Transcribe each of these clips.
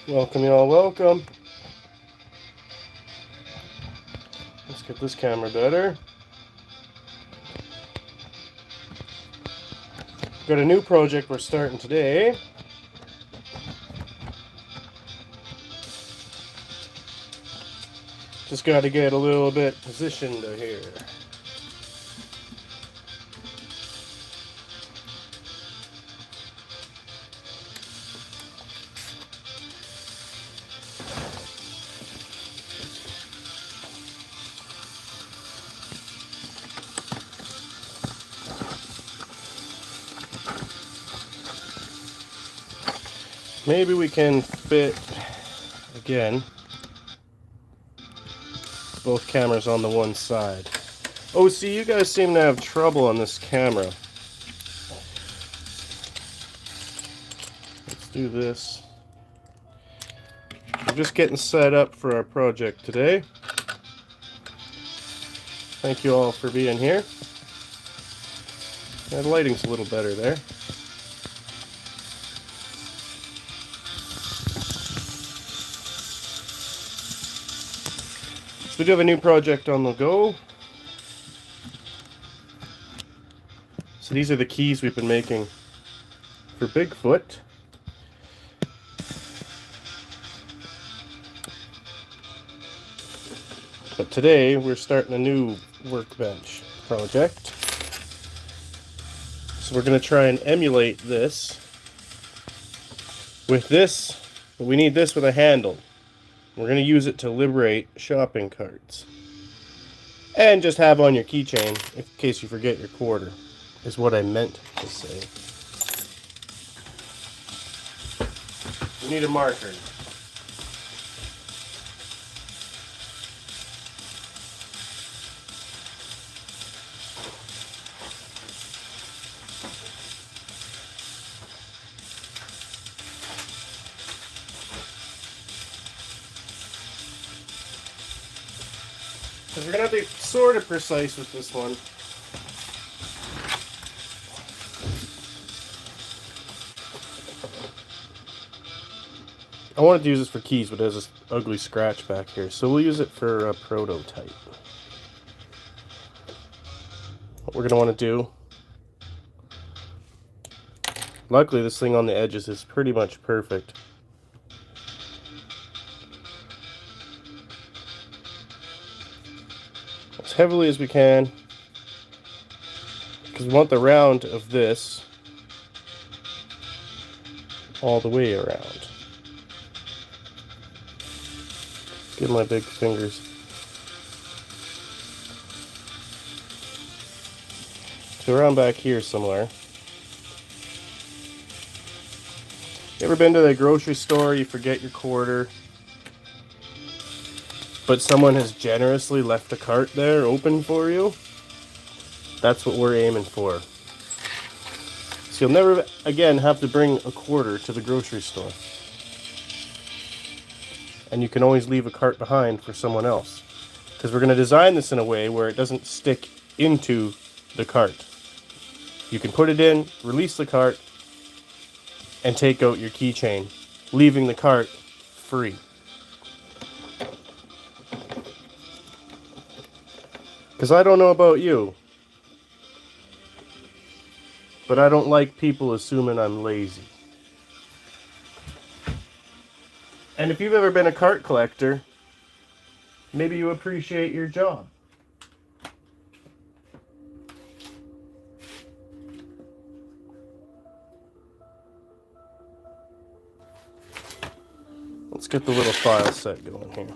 Welcome, y'all. Welcome. Let's get this camera better. Got a new project we're starting today. Just got to get a little bit positioned here. Maybe we can fit, again, both cameras on the one side. Oh, see, you guys seem to have trouble on this camera. Let's do this. We're just getting set up for our project today. Thank you all for being here. Yeah, the lighting's a little better there. So we do have a new project on the go. So these are the keys we've been making for BigFoot. But today we're starting a new workbench project. So we're going to try and emulate this. With this, we need this with a handle. We're going to use it to liberate shopping carts. And just have on your keychain in case you forget your quarter, is what I meant to say. We need a marker. Because we're going to have to be sort of precise with this one. I wanted to use this for keys, but it has this ugly scratch back here. So we'll use it for a prototype. What we're going to want to do... Luckily, this thing on the edges is pretty much perfect. As heavily as we can, because we want the round of this all the way around. Get my big fingers. So around back here somewhere. You ever been to the grocery store, you forget your quarter, but someone has generously left a cart there open for you? That's what we're aiming for. So you'll never again have to bring a quarter to the grocery store. And you can always leave a cart behind for someone else. Because we're going to design this in a way where it doesn't stick into the cart. You can put it in, release the cart, and take out your keychain, leaving the cart free. Because I don't know about you, but I don't like people assuming I'm lazy. And if you've ever been a cart collector, maybe you appreciate your job. Let's get the little file set going here.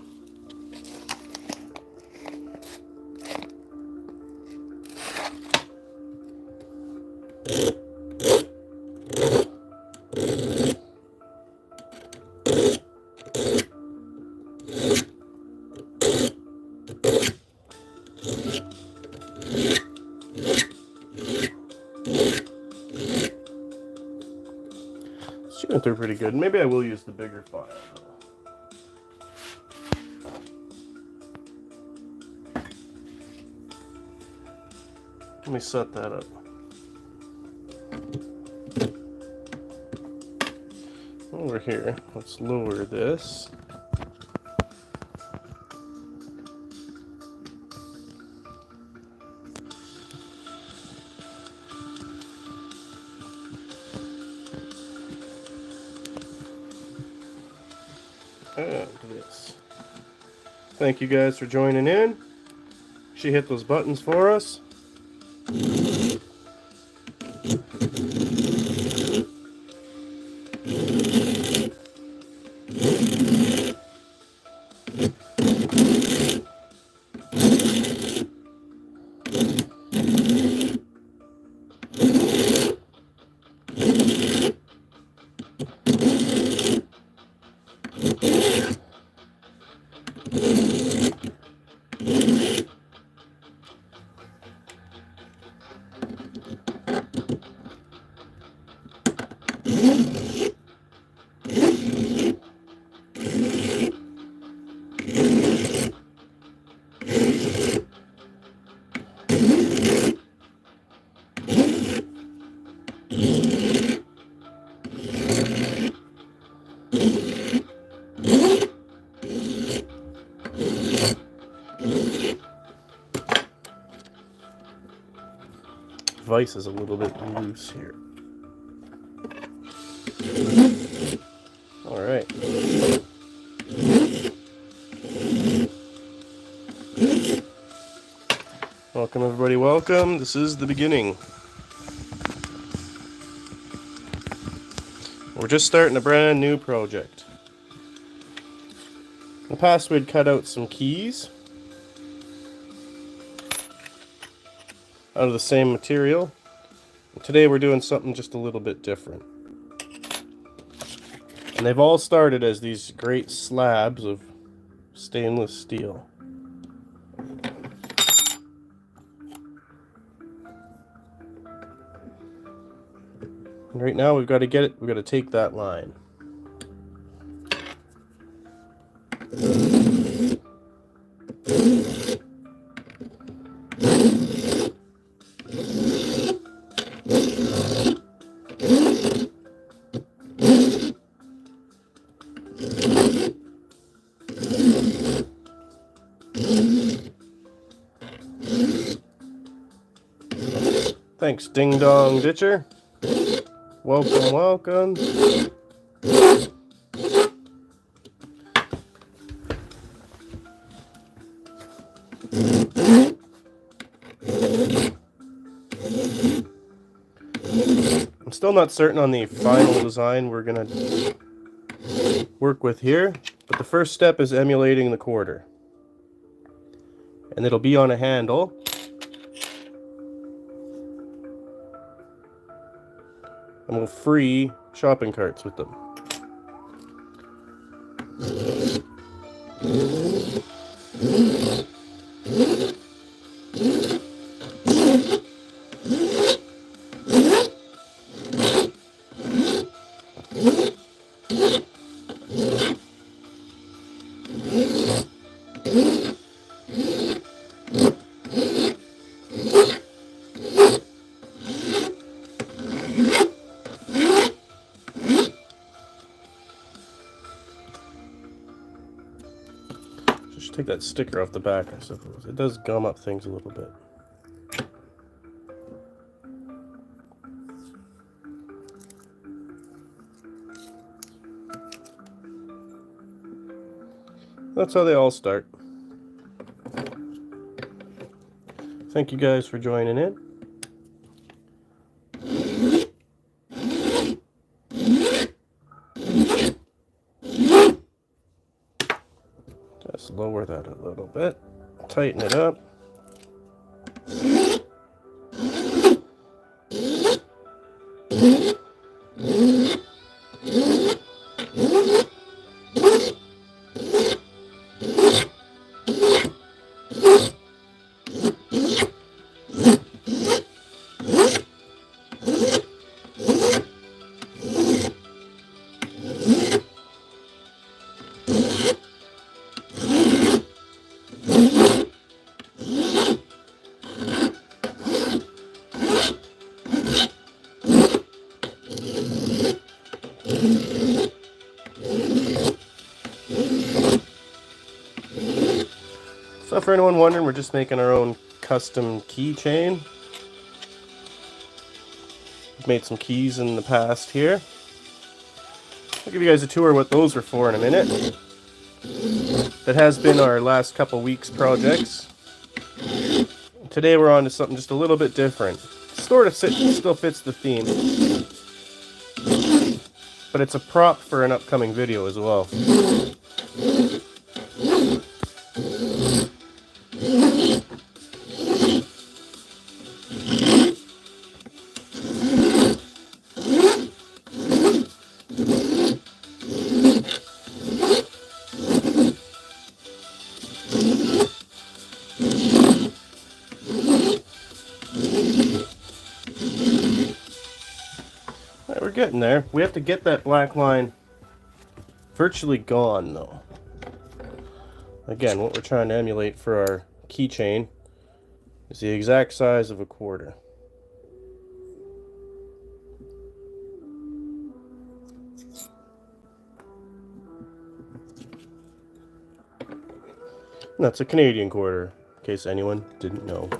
It's shooting through pretty good. Maybe I will use the bigger file. Let me set that up. Oh, we're over here. Let's lower this. And this. Thank you guys for joining in. She hit those buttons for us. Vice is a little bit loose here. All right. Welcome, everybody. Welcome. This is the beginning. We're just starting a brand new project. In the past, we'd cut out some keys out of the same material. Today we're doing something just a little bit different. And they've all started as these great slabs of stainless steel. And right now we've got to take that line. Thanks, Ding Dong Ditcher. Welcome, welcome. I'm still not certain on the final design we're going to work with here, but the first step is emulating the quarter. And it'll be on a handle. And we'll free shopping carts with them. Take that sticker off the back, I suppose. It does gum up things a little bit. That's how they all start. Thank you guys for joining in. Just lower that a little bit, tighten it up. for anyone wondering, we're just making our own custom keychain. We've made some keys in the past here. I'll give you guys a tour of what those were for in a minute. That has been our last couple weeks projects. Today we're on to something just a little bit different. Sort of still fits the theme, but it's a prop for an upcoming video as well. We're getting there. We have to get that black line virtually gone though. Again, what we're trying to emulate for our keychain is the exact size of a quarter. And that's a Canadian quarter, in case anyone didn't know.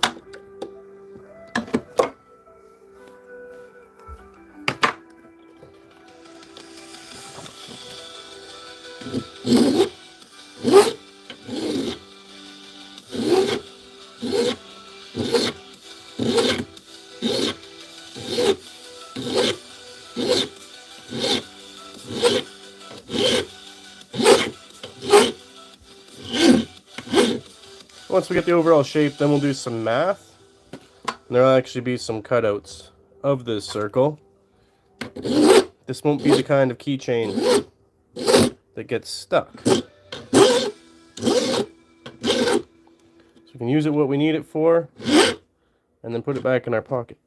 Once we get the overall shape, then we'll do some math. And there'll actually be some cutouts of this circle. This won't be the kind of keychain that gets stuck. So we can use it what we need it for, and then put it back in our pocket.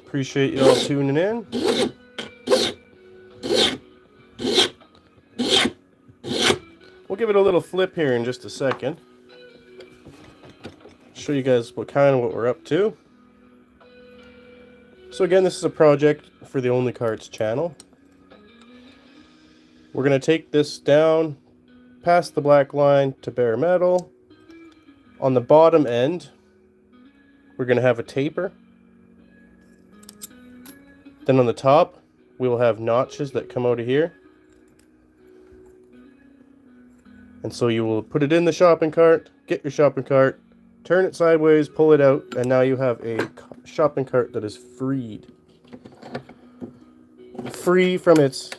Appreciate you all tuning in. We'll give it a little flip here in just a second. Show you guys what we're up to. So again, this is a project for the OnlyCarts channel. We're going to take this down past the black line to bare metal. On the bottom end, we're going to have a taper. Then on the top, we will have notches that come out of here. And so you will put it in the shopping cart, get your shopping cart, turn it sideways, pull it out, and now you have a shopping cart that is freed. Free from its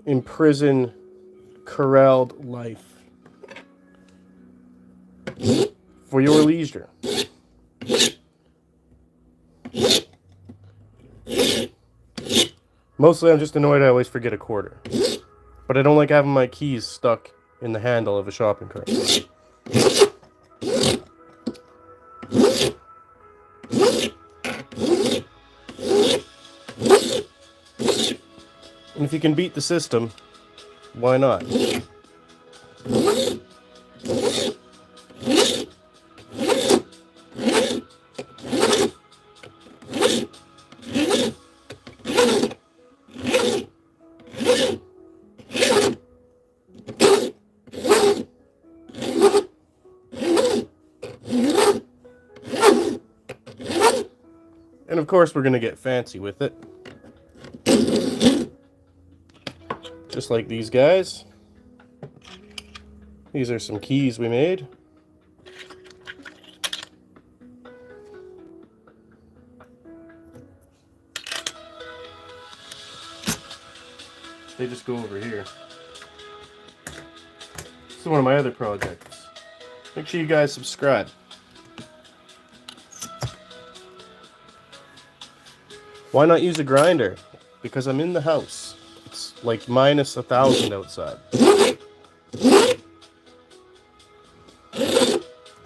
imprisoned, corralled life. For your leisure. Mostly I'm just annoyed I always forget a quarter. But I don't like having my keys stuck in the handle of a shopping cart. And if you can beat the system, why not? And of course we're going to get fancy with it. Just like these guys. These are some keys we made. They just go over here. This is one of my other projects. Make sure you guys subscribe. Why not use a grinder? Because I'm in the house. It's like -1,000 outside.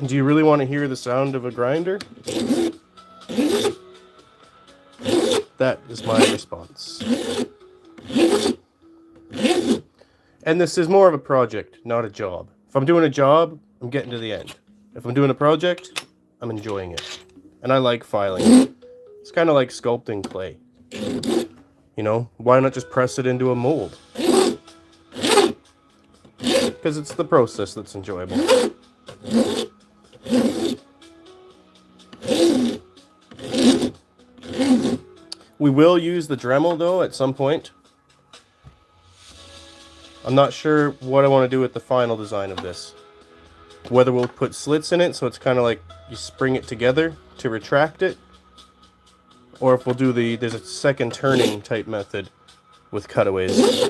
Do you really want to hear the sound of a grinder? That is my response. And this is more of a project, not a job. If I'm doing a job, I'm getting to the end. If I'm doing a project, I'm enjoying it. And I like filing. It's kind of like sculpting clay. You know, why not just press it into a mold? Because it's the process that's enjoyable. We will use the Dremel though at some point. I'm not sure what I want to do with the final design of this. Whether we'll put slits in it so it's kind of like you spring it together to retract it. Or if we'll do there's a second turning type method with cutaways.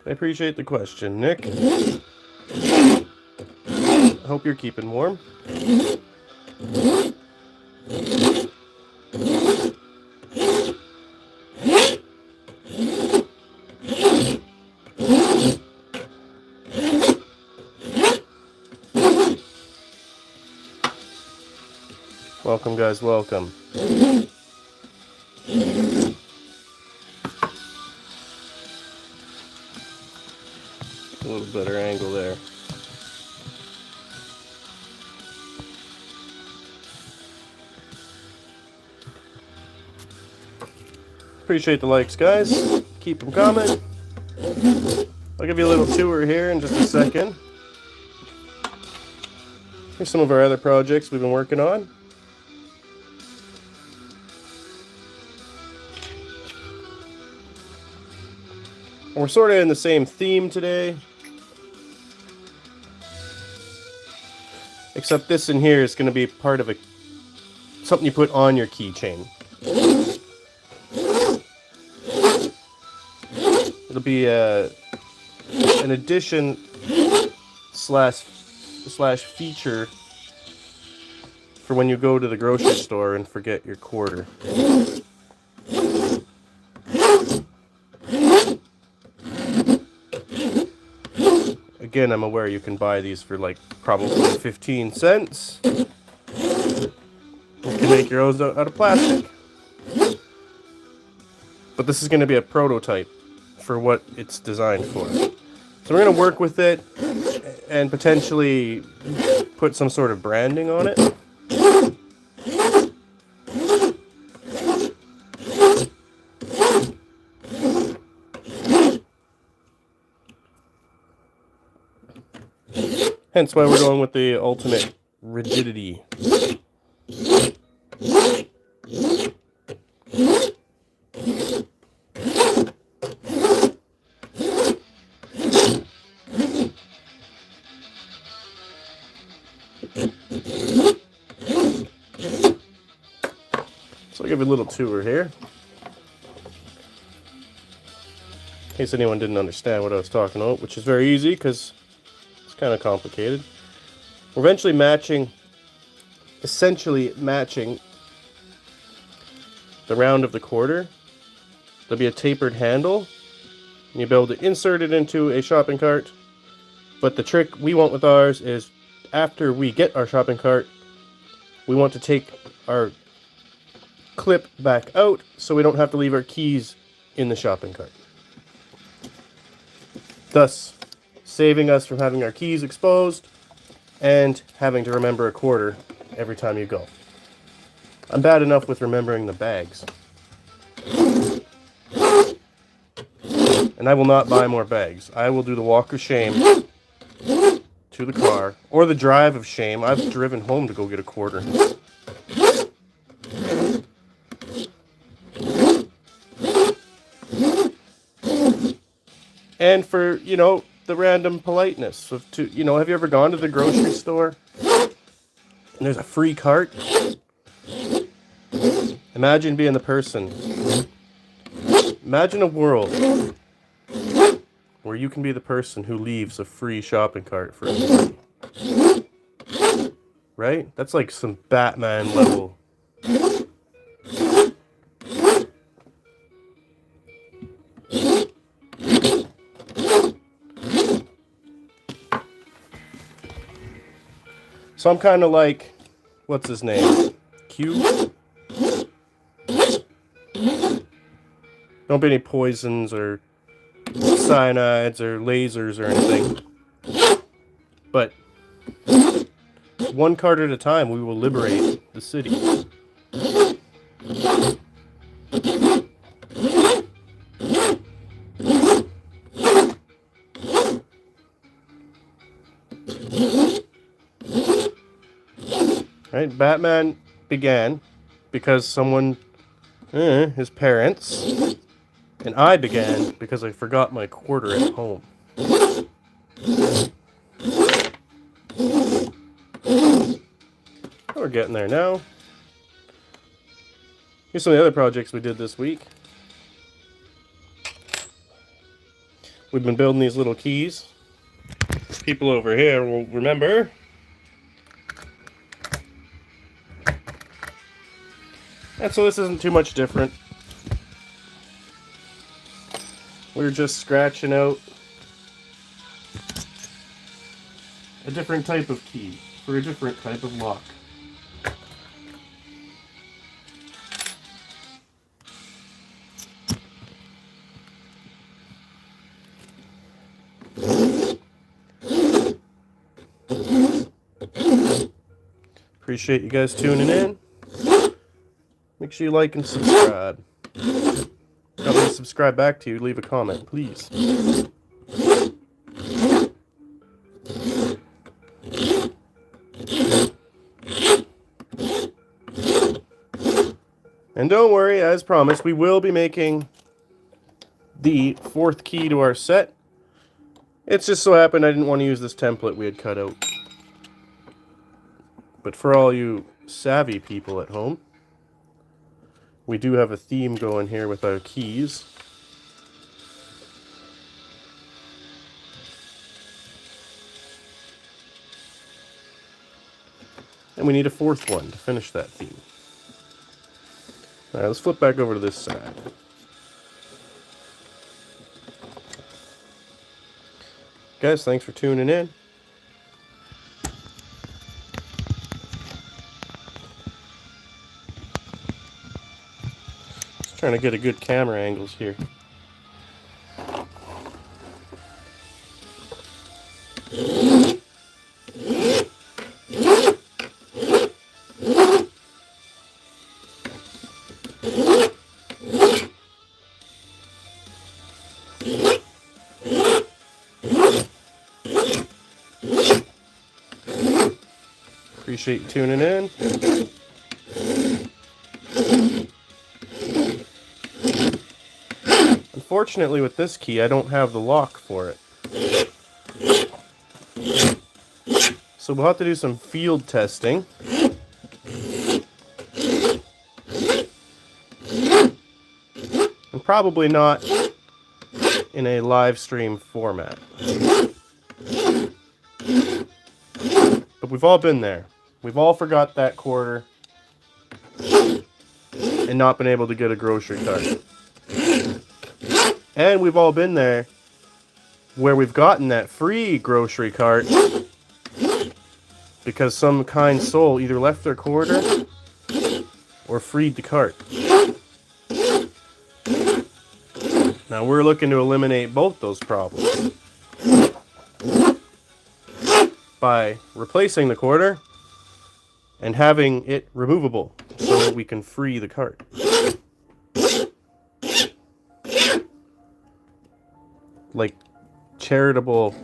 I appreciate the question, Nick. I hope you're keeping warm. Welcome, guys, welcome. A little better angle there. Appreciate the likes, guys. Keep them coming. I'll give you a little tour here in just a second. Here's some of our other projects we've been working on. And we're sort of in the same theme today. Except this in here is going to be part of something you put on your keychain. It'll be an addition slash feature for when you go to the grocery store and forget your quarter. Again, I'm aware you can buy these for like probably 15 cents. You can make your own out of plastic. But this is going to be a prototype for what it's designed for. So we're going to work with it and potentially put some sort of branding on it. Hence why we're going with the ultimate rigidity. So I'll give you a little tour here. In case anyone didn't understand what I was talking about, which is very easy because it's kind of complicated. We're essentially matching the round of the quarter. There'll be a tapered handle, and you'll be able to insert it into a shopping cart. But the trick we want with ours is after we get our shopping cart, we want to take our clip back out so we don't have to leave our keys in the shopping cart. Thus, saving us from having our keys exposed and having to remember a quarter every time you go. I'm bad enough with remembering the bags. And I will not buy more bags. I will do the walk of shame to the car, or the drive of shame. I've driven home to go get a quarter. And for, you know, the random politeness of have you ever gone to the grocery store and there's a free cart? Imagine being the person. Imagine a world where you can be the person who leaves a free shopping cart for everybody. Right? That's like some Batman level. So I'm kind of like, what's his name? Q? Don't be any poisons or cyanides or lasers or anything. But one cart at a time, we will liberate the city. Right? Batman began because someone, his parents, and I began because I forgot my quarter at home. We're getting there now. Here's some of the other projects we did this week. We've been building these little keys. People over here will remember. And so this isn't too much different. We're just scratching out a different type of key for a different type of lock. Appreciate you guys tuning in. Make sure you like and subscribe. Got me to subscribe back to you. Leave a comment, please. And don't worry, as promised, we will be making the fourth key to our set. It's just so happened I didn't want to use this template we had cut out. But for all you savvy people at home, we do have a theme going here with our keys. And we need a fourth one to finish that theme. Alright, let's flip back over to this side. Guys, thanks for tuning in. Just trying to get a good camera angles here. Appreciate you tuning in. Unfortunately, with this key, I don't have the lock for it. So we'll have to do some field testing. And probably not in a live stream format. But we've all been there. We've all forgot that quarter and not been able to get a grocery cart. And we've all been there where we've gotten that free grocery cart because some kind soul either left their quarter or freed the cart. Now we're looking to eliminate both those problems by replacing the quarter and having it removable so that we can free the cart. Like charitable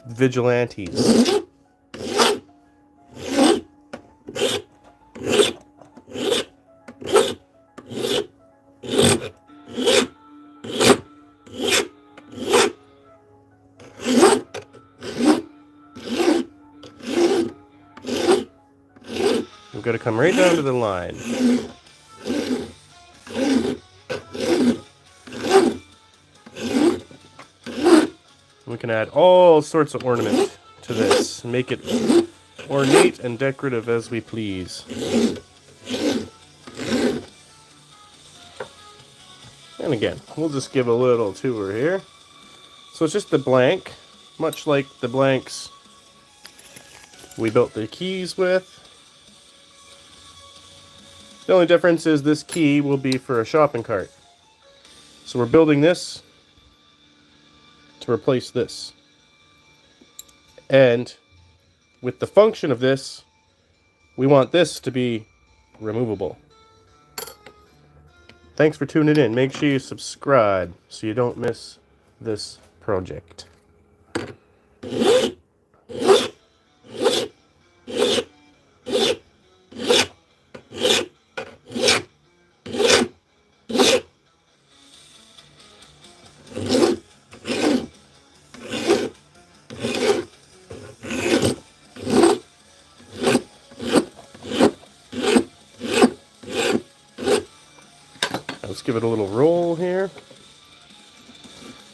vigilantes. We've got to come right down to the line. We can add all sorts of ornament to this and make it ornate and decorative as we please. And again, we'll just give a little tour here. So it's just the blank, much like the blanks we built the keys with. The only difference is this key will be for a shopping cart. So we're building this to replace this. And with the function of this, we want this to be removable. Thanks for tuning in. Make sure you subscribe so you don't miss this project. Let's give it a little roll here.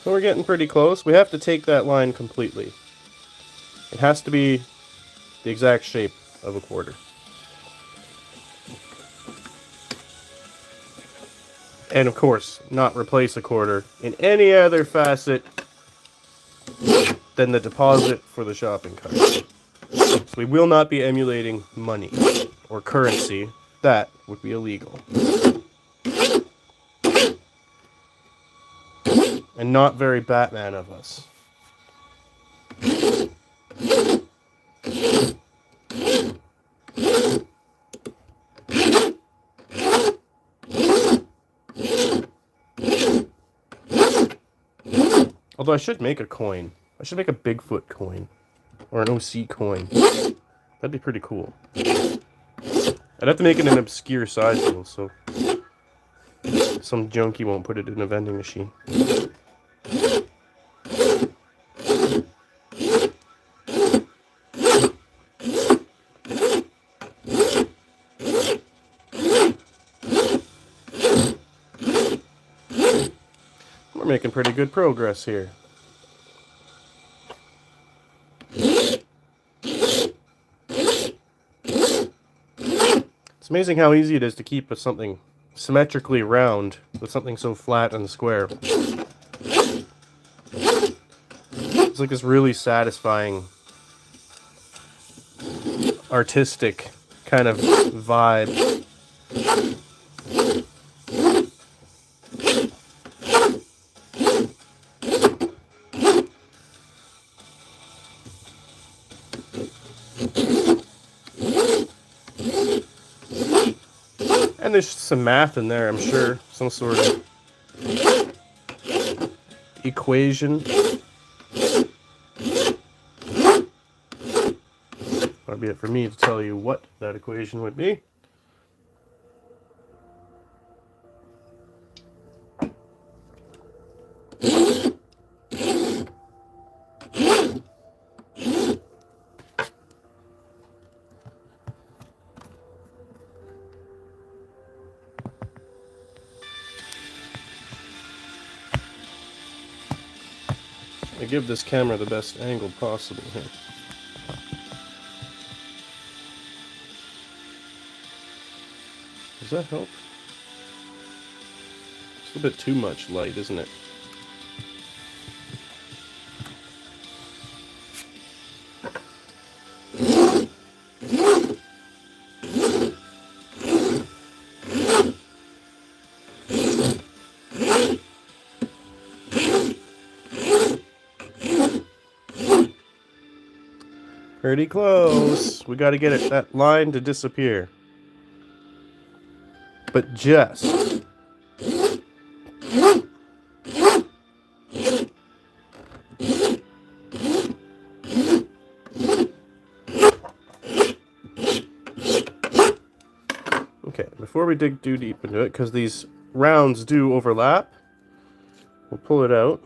So we're getting pretty close. We have to take that line completely. It has to be the exact shape of a quarter. And of course, not replace a quarter in any other facet than the deposit for the shopping cart. So we will not be emulating money or currency. That would be illegal. And not very Batman of us. Although I should make a coin. I should make a BigFoot coin. Or an OC coin. That'd be pretty cool. I'd have to make it an obscure size though, so some junkie won't put it in a vending machine. We're making pretty good progress here. It's amazing how easy it is to keep something symmetrically round with something so flat and square. It's like this really satisfying artistic kind of vibe. And there's some math in there, I'm sure. Some sort of equation. Far be it for me to tell you what that equation would be. I give this camera the best angle possible here. Does that help? It's a bit too much light, isn't it? Pretty close. We got to get it, that line to disappear. But just. Okay, before we dig too deep into it, because these rounds do overlap, we'll pull it out.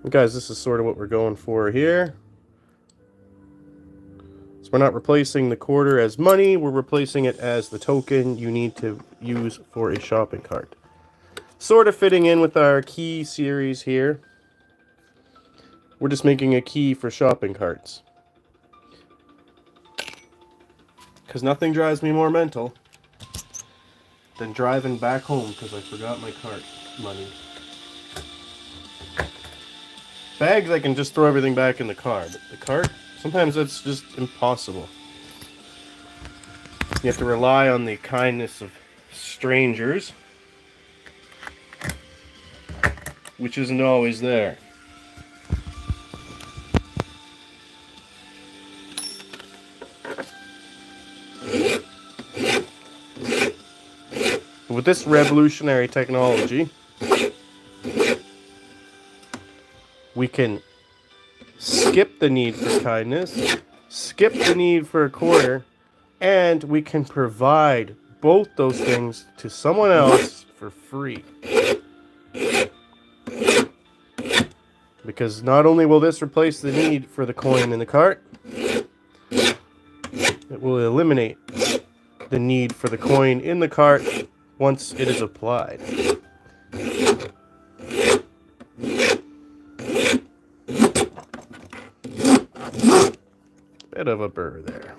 And guys, this is sort of what we're going for here. It's We're not replacing the quarter as money, we're replacing it as the token you need to use for a shopping cart. Sort of fitting in with our key series here. We're just making a key for shopping carts. Because nothing drives me more mental than driving back home because I forgot my cart money. Bags, I can just throw everything back in the car, but the cart, sometimes that's just impossible. You have to rely on the kindness of strangers, which isn't always there. With this revolutionary technology, we can skip the need for kindness, skip the need for a quarter, and we can provide both those things to someone else for free. Because not only will this replace the need for the coin in the cart, it will eliminate the need for the coin in the cart once it is applied. Bit of a burr there.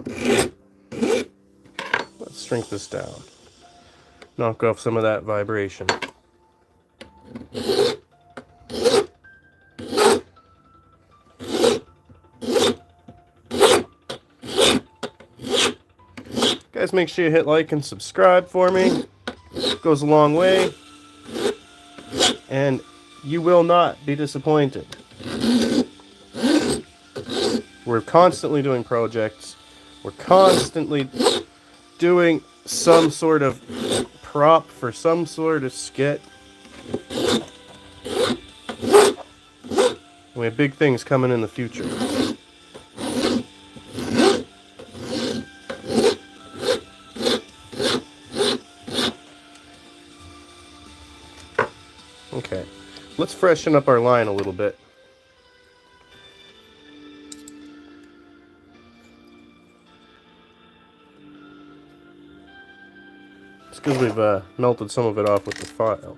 Let's shrink this down. Knock off some of that vibration. Guys, make sure you hit like and subscribe for me. It goes a long way. And you will not be disappointed. We're constantly doing projects. We're constantly doing some sort of prop for some sort of skit. We have big things coming in the future. Okay, let's freshen up our line a little bit. It's because we've melted some of it off with the file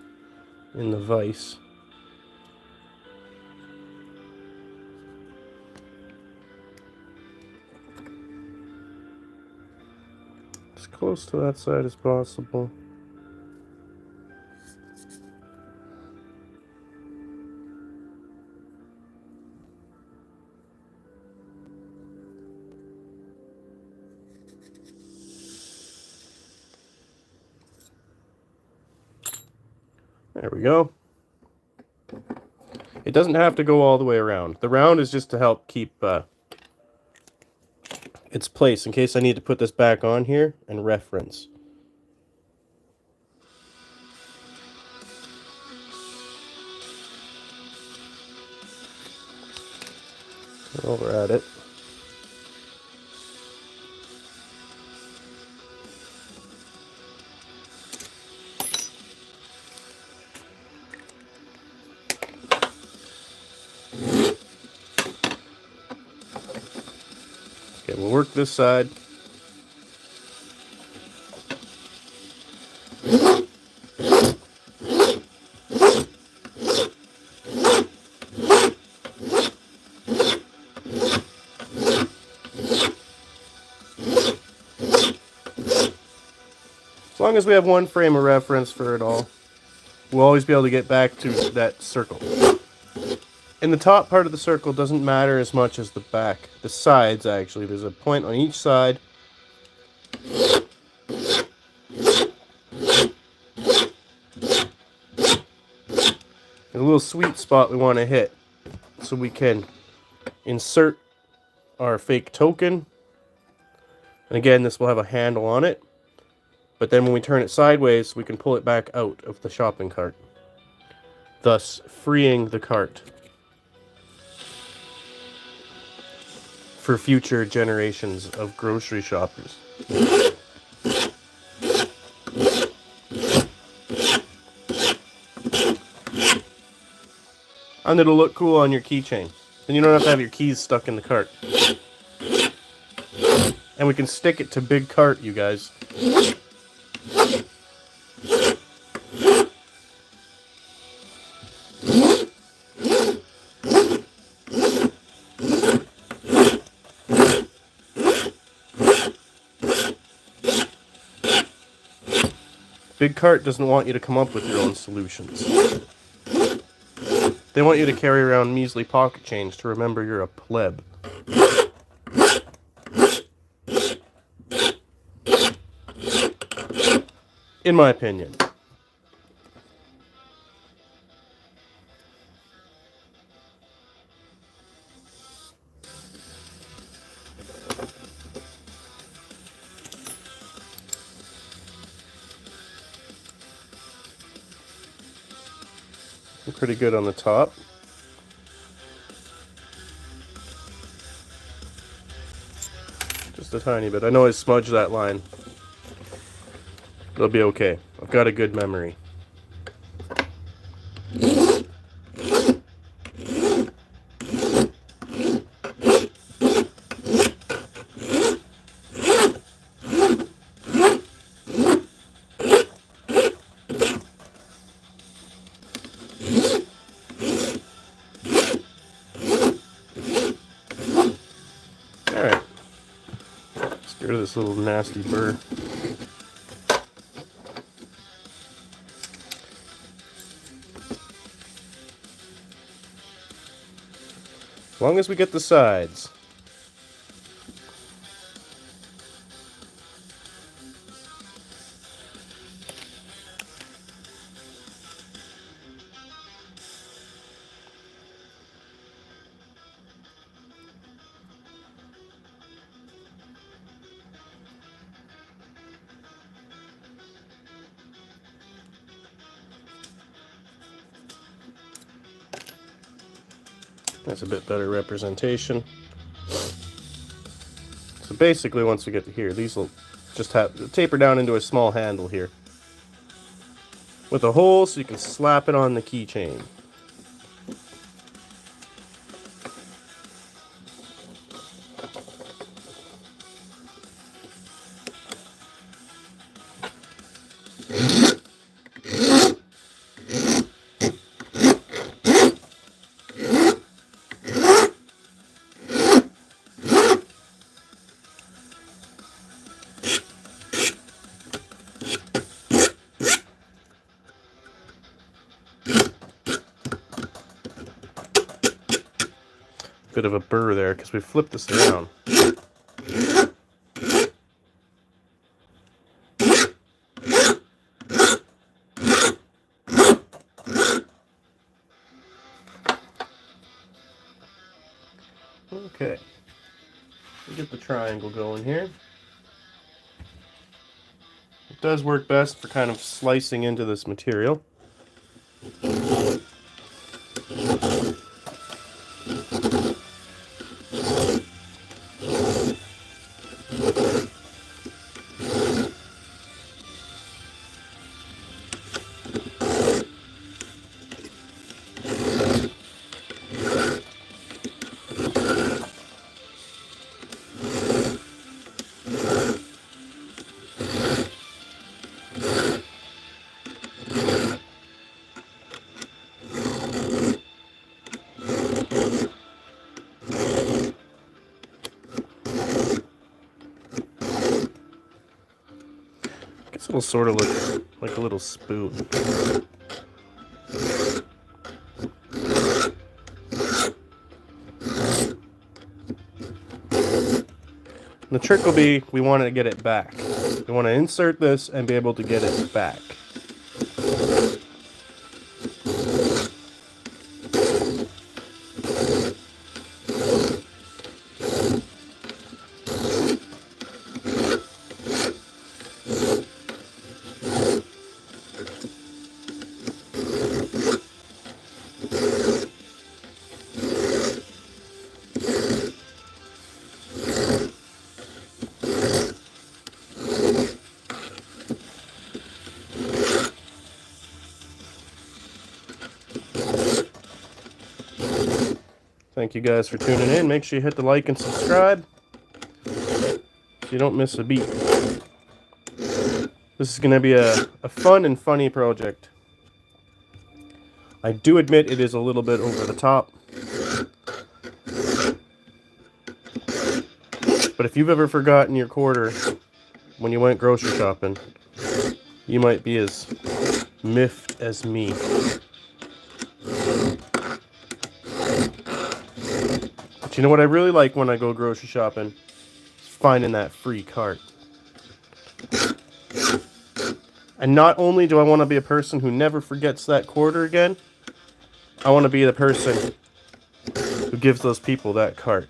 in the vise. As close to that side as possible. There we go. It doesn't have to go all the way around. The round is just to help keep its place in case I need to put this back on here and reference. While we're at it. Okay, we'll work this side. As long as we have one frame of reference for it all, we'll always be able to get back to that circle. And the top part of the circle doesn't matter as much as the back. The sides, actually. There's a point on each side. There's a little sweet spot we want to hit so we can insert our fake token. And again, this will have a handle on it. But then when we turn it sideways, we can pull it back out of the shopping cart, thus freeing the cart for future generations of grocery shoppers. And it'll look cool on your keychain. Then you don't have to have your keys stuck in the cart. And we can stick it to big cart, you guys. Big cart doesn't want you to come up with your own solutions. They want you to carry around measly pocket change to remember you're a pleb. In my opinion. Pretty good on the top. Just a tiny bit. I know I smudged that line. It'll be okay. I've got a good memory. Alright. Let's get rid of this little nasty burr. As long as we get the sides. That's a bit better representation. So basically, once we get to here, these will just have taper down into a small handle here with a hole so you can slap it on the keychain. Bit of a burr there because we flipped this down. Okay, we'll get the triangle going here. It does work best for kind of slicing into this material. It'll sort of look like a little spoon. And the trick will be, we want to get it back. We want to insert this and be able to get it back. Thank you guys for tuning in. Make sure you hit the like and subscribe. so you don't miss a beat. This is going to be a fun and funny project. I do admit it is a little bit over the top. But if you've ever forgotten your quarter when you went grocery shopping, you might be as miffed as me. But you know what I really like when I go grocery shopping? Is finding that free cart. And not only do I want to be a person who never forgets that quarter again, I want to be the person who gives those people that cart.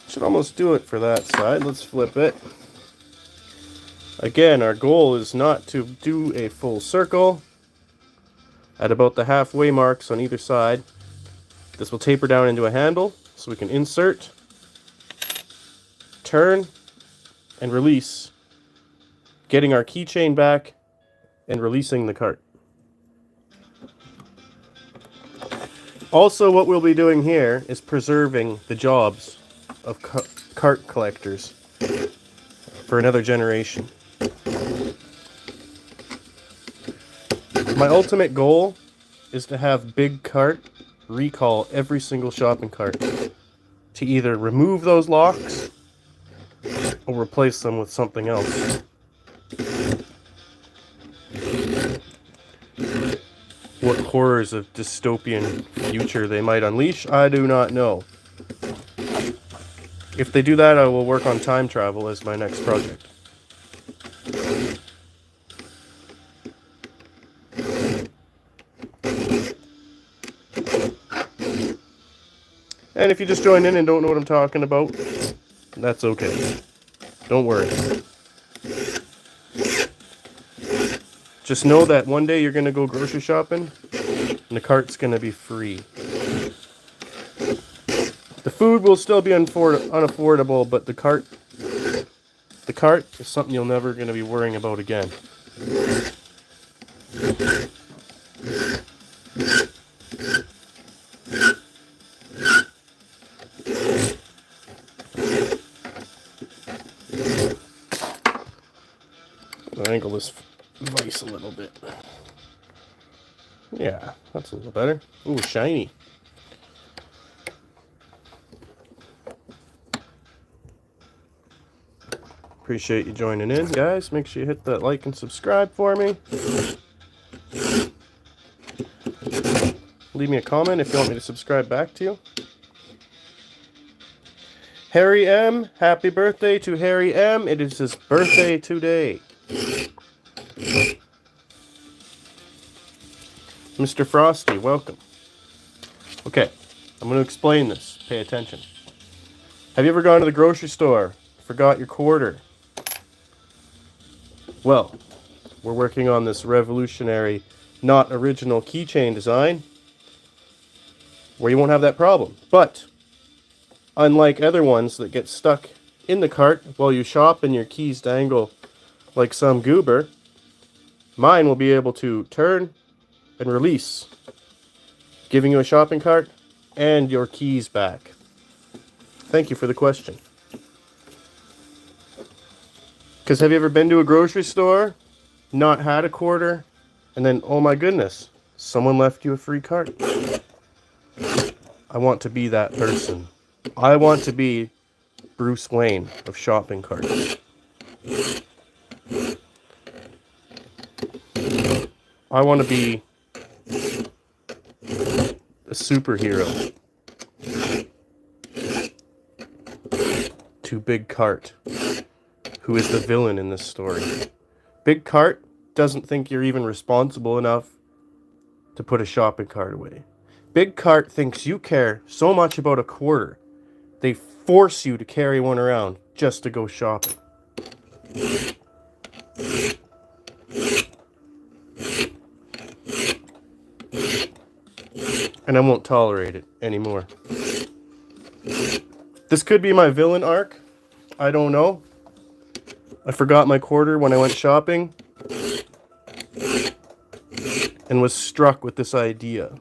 Should almost do it for that side. Let's flip it. Again, our goal is not to do a full circle. At about the halfway marks on either side, this will taper down into a handle, so we can insert, turn, and release, getting our keychain back and releasing the cart. Also, what we'll be doing here is preserving the jobs of cart collectors for another generation. My ultimate goal is to have BigCart recall every single shopping cart to either remove those locks or replace them with something else. What horrors of dystopian future they might unleash, I do not know. If they do that, I will work on time travel as my next project. And if you just joined in and don't know what I'm talking about, that's okay. Don't worry. Just know that one day you're going to go grocery shopping and the cart's going to be free. The food will still be unaffordable, but the cart is something you're never going to be worrying about again. Angle this vise a little bit. Yeah, that's a little better. Ooh, shiny. Appreciate you joining in, guys. Make sure you hit that like and subscribe for me. Leave me a comment if you want me to subscribe back to you. Harry M, happy birthday to Harry M. It is his birthday today. Mr. Frosty, welcome. Okay, I'm going to explain this. Pay attention. Have you ever gone to the grocery store, forgot your quarter? Well, we're working on this revolutionary, not original keychain design where you won't have that problem. But, unlike other ones that get stuck in the cart while you shop and your keys dangle like some goober, mine will be able to turn and release, giving you a shopping cart and your keys back. Thank you for the question. Because have you ever been to a grocery store, not had a quarter, and then, oh my goodness, someone left you a free cart? I want to be that person. I want to be Bruce Wayne of shopping carts. I want to be a superhero to BigCart, who is the villain in this story. BigCart doesn't think you're even responsible enough to put a shopping cart away. BigCart thinks you care so much about a quarter, they force you to carry one around just to go shopping. And I won't tolerate it anymore. This could be my villain arc. I don't know. I forgot my quarter when I went shopping. and was struck with this idea.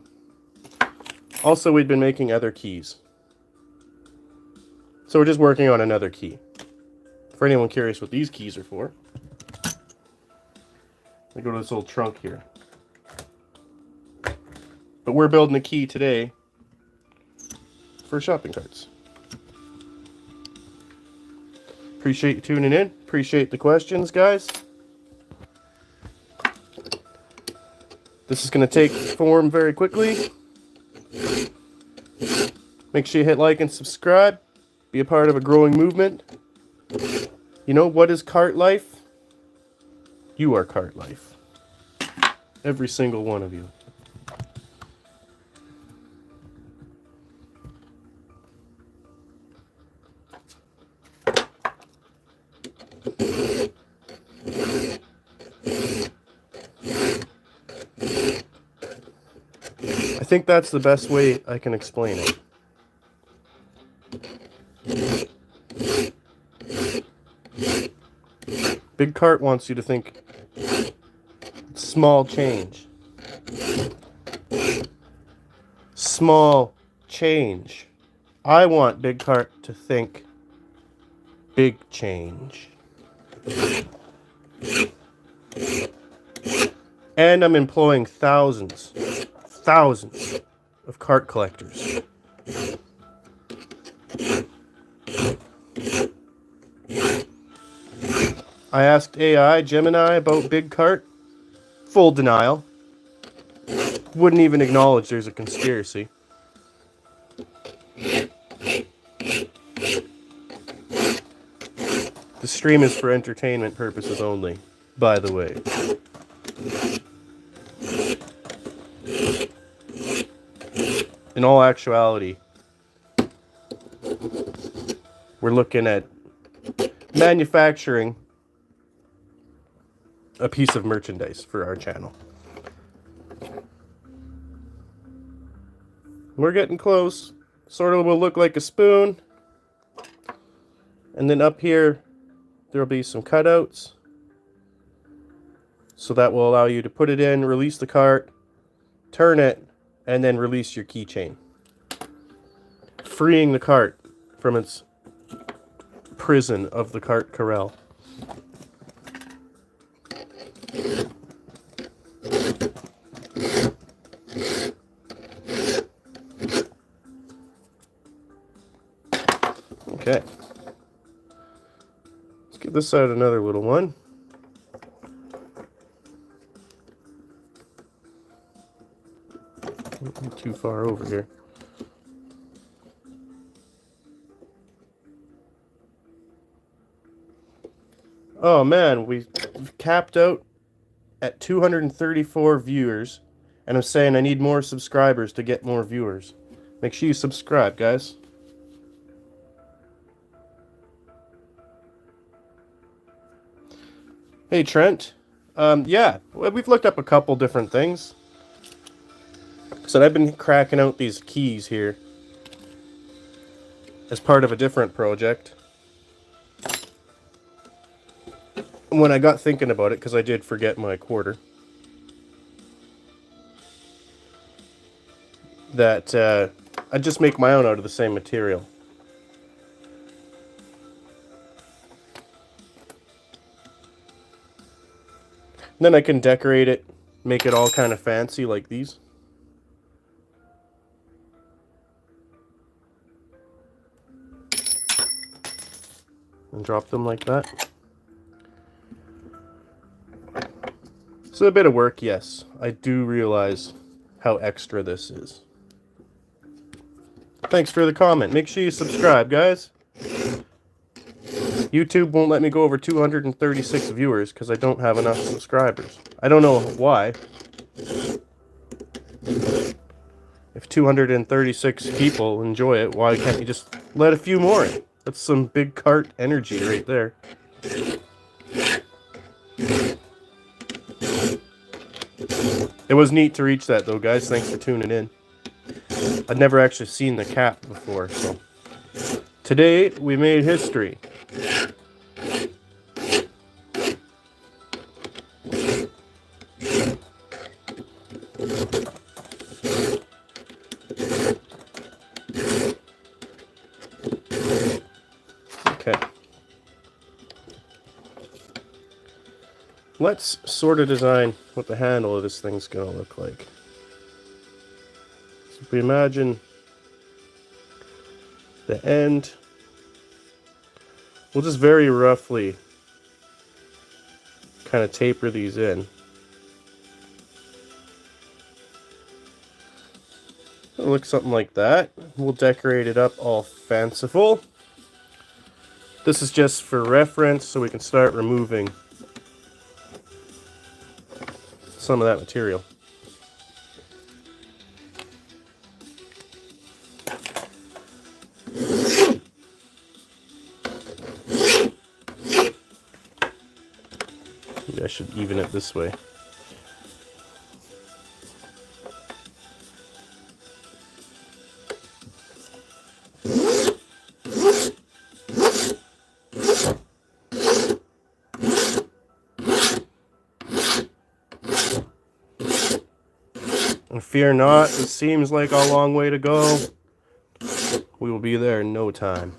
Also, we'd been making other keys. So we're just working on another key. For anyone curious what these keys are for, I go to this little trunk here. But we're building a key today for shopping carts. Appreciate you tuning in. Appreciate the questions, guys. This is going to take form very quickly. Make sure you hit like and subscribe. Be a part of a growing movement. You know, what is cart life? You are cart life. Every single one of you. I think that's the best way I can explain it. Big Cart wants you to think small change. Small change. I want Big Cart to think big change. And I'm employing thousands of cart collectors. I asked AI, Gemini, about Big Cart. Full denial. Wouldn't even acknowledge there's a conspiracy. The stream is for entertainment purposes only, by the way. In all actuality, we're looking at manufacturing a piece of merchandise for our channel. We're getting close. Sort of will look like a spoon. And then up here, there'll be some cutouts. So that will allow you to put it in, release the cart, turn it, and then release your keychain. Freeing the cart from its prison of the cart corral. Okay. Let's give this out another little one. Not too far over here. Oh man, we've capped out at 234 viewers, and I'm saying I need more subscribers to get more viewers. Make sure you subscribe, guys. Hey Trent, yeah, we've looked up a couple different things. So I've been cracking out these keys here as part of a different project. When I got thinking about it, because I did forget my quarter, that I'd just make my own out of the same material. And then I can decorate it, make it all kind of fancy like these. And drop them like that. It's a bit of work, yes. I do realize how extra this is. Thanks for the comment. Make sure you subscribe, guys. YouTube won't let me go over 236 viewers because I don't have enough subscribers. I don't know why. If 236 people enjoy it, why can't you just let a few more in? That's some Big Cart energy right there. It was neat to reach that though, guys. Thanks for tuning in. I'd never actually seen the cap before, so today we made history. let's sort of design what the handle of this thing's going to look like. So if we imagine the end, we'll just very roughly kind of taper these in. It'll look something like that. We'll decorate it up all fanciful. This is just for reference so we can start removing some of that material. Maybe I should even it this way. And fear not, it seems like a long way to go. We will be there in no time.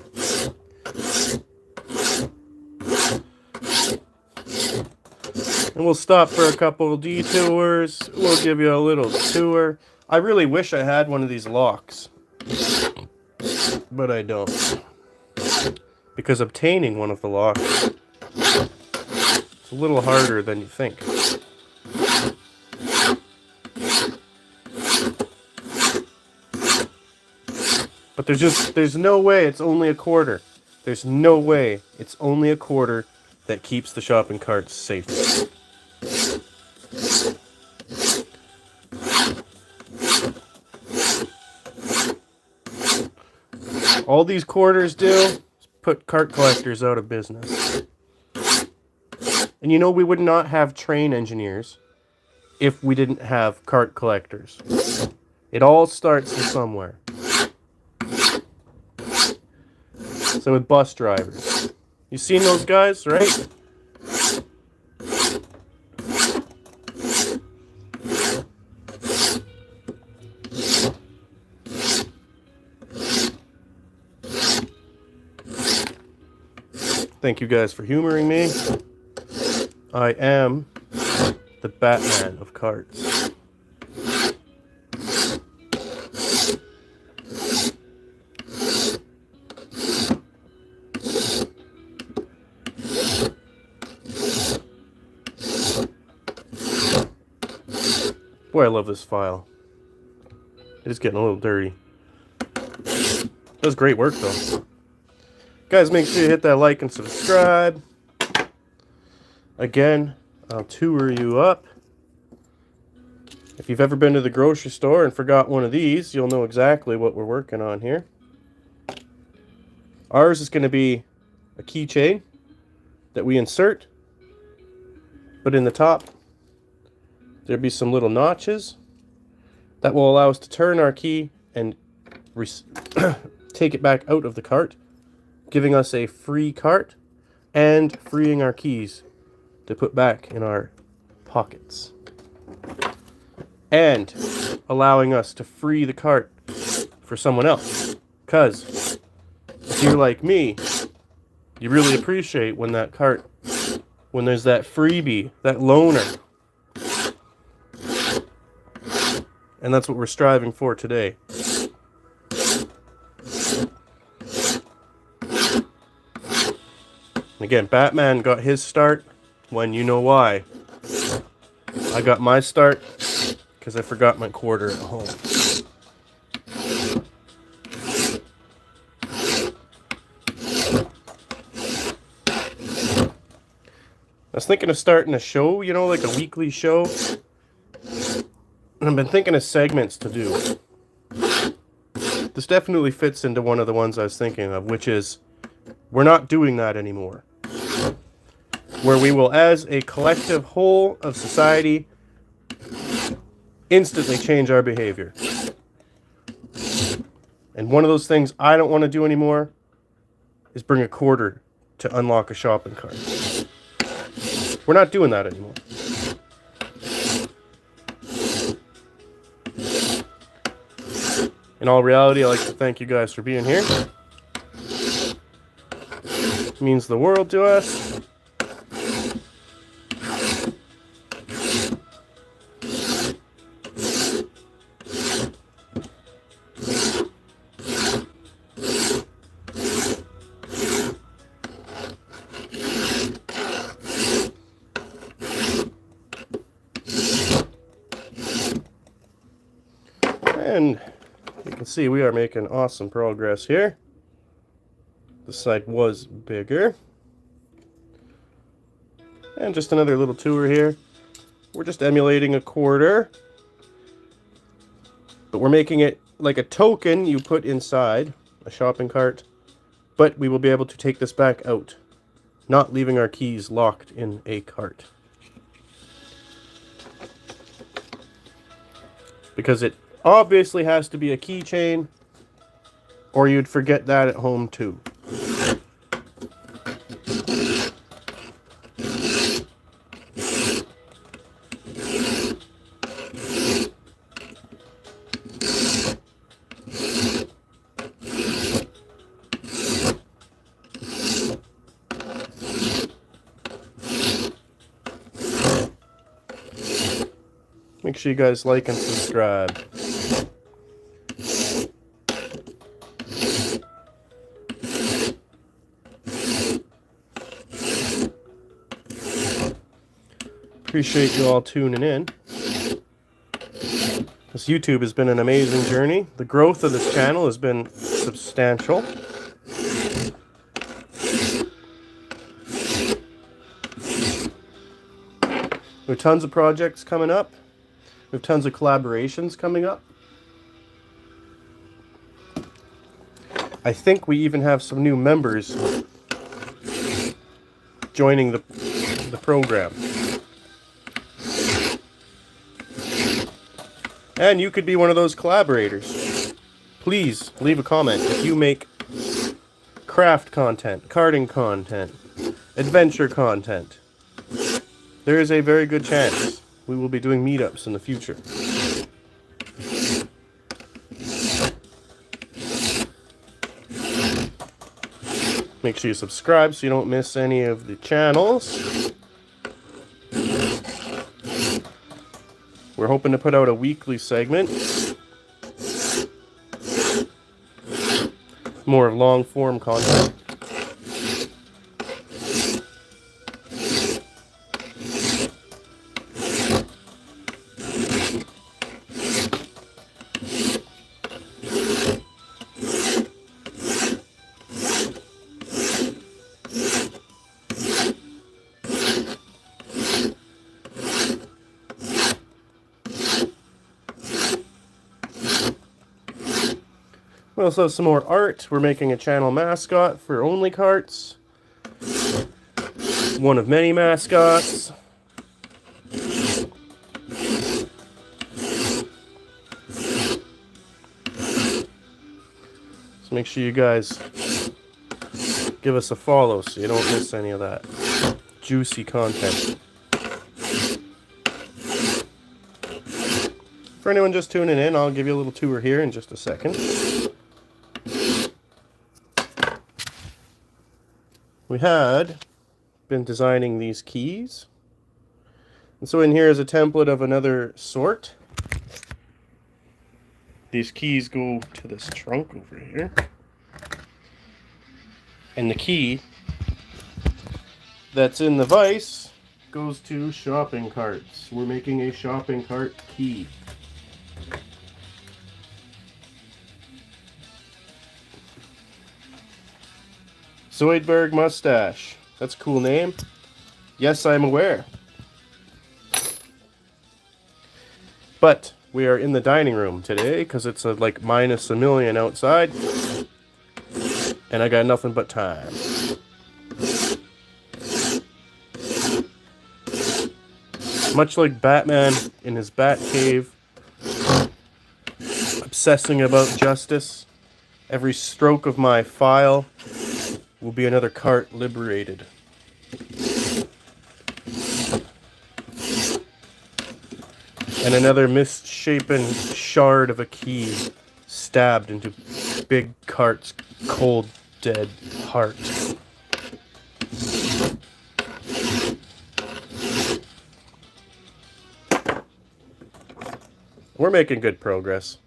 And we'll stop for a couple of detours. We'll give you a little tour. I really wish I had one of these locks, but I don't. Because obtaining one of the locks is a little harder than you think. But there's no way it's only a quarter. There's no way it's only a quarter that keeps the shopping carts safe. All these quarters do is put cart collectors out of business. And you know, we would not have train engineers if we didn't have cart collectors. It all starts from somewhere. So with bus drivers, you seen those guys, right? Thank you guys for humoring me. I am the Batman of carts. Boy, I love this file. It is getting a little dirty. That was great work, though. Guys, make sure you hit that like and subscribe. Again, I'll tour you up. If you've ever been to the grocery store and forgot one of these, you'll know exactly what we're working on here. Ours is going to be a keychain that we insert, but in the top there'll be some little notches that will allow us to turn our key and take it back out of the cart, giving us a free cart and freeing our keys to put back in our pockets, and allowing us to free the cart for someone else. Because if you're like me, you really appreciate when that cart, when there's that freebie, that loaner. And that's what we're striving for today. Again, Batman got his start when you know why. I got my start because I forgot my quarter at home. I was thinking of starting a show, you know, like a weekly show. And I've been thinking of segments to do. This definitely fits into one of the ones I was thinking of, which is, we're not doing that anymore. Where we will, as a collective whole of society, instantly change our behavior. And one of those things I don't want to do anymore is bring a quarter to unlock a shopping cart. We're not doing that anymore. In all reality, I'd like to thank you guys for being here. It means the world to us. And you can see we are making awesome progress here. This side was bigger. And just another little tour here. We're just emulating a quarter, but we're making it like a token you put inside a shopping cart, but we will be able to take this back out, not leaving our keys locked in a cart. Because it obviously has to be a keychain, or you'd forget that at home too. Make sure you guys like and subscribe. Appreciate you all tuning in. This YouTube has been an amazing journey. The growth of this channel has been substantial. We have tons of projects coming up. We have tons of collaborations coming up. I think we even have some new members joining the program. And you could be one of those collaborators. Please leave a comment if you make craft content, karting content, adventure content. There is a very good chance we will be doing meetups in the future. Make sure you subscribe so you don't miss any of the channels. We're hoping to put out a weekly segment. More long form content. We also have some more art. We're making a channel mascot for OnlyCarts. One of many mascots. So make sure you guys give us a follow so you don't miss any of that juicy content. For anyone just tuning in, I'll give you a little tour here in just a second. We had been designing these keys. And so in here is a template of another sort. These keys go to this trunk over here. And the key that's in the vise goes to shopping carts. We're making a shopping cart key. Zoidberg mustache. That's a cool name. Yes, I'm aware. But we are in the dining room today because it's like minus a million outside. And I got nothing but time. Much like Batman in his bat cave, obsessing about justice, every stroke of my file will be another cart liberated. And another misshapen shard of a key stabbed into Big Cart's cold, dead heart. We're making good progress.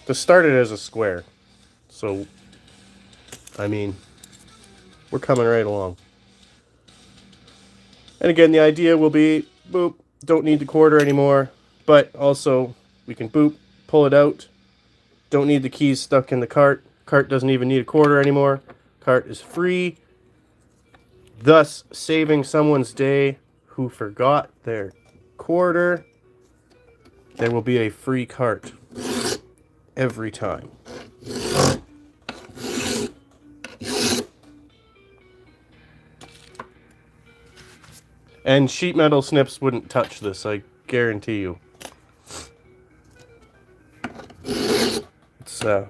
This started as a square, so I mean, we're coming right along. And again, the idea will be, boop, don't need the quarter anymore, but also we can boop, pull it out. Don't need the keys stuck in the cart. Cart doesn't even need a quarter anymore. Cart is free, thus saving someone's day who forgot their quarter. There will be a free cart every time. And sheet metal snips wouldn't touch this, I guarantee you. It's a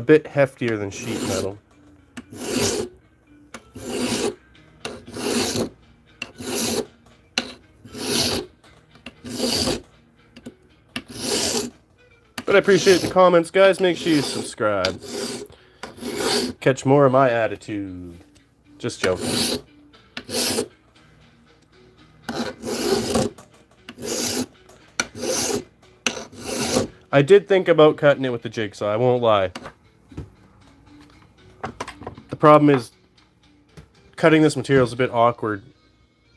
bit heftier than sheet metal. But I appreciate the comments, guys. Make sure you subscribe. Catch more of my attitude. Just joking. I did think about cutting it with the jigsaw, I won't lie. The problem is cutting this material is a bit awkward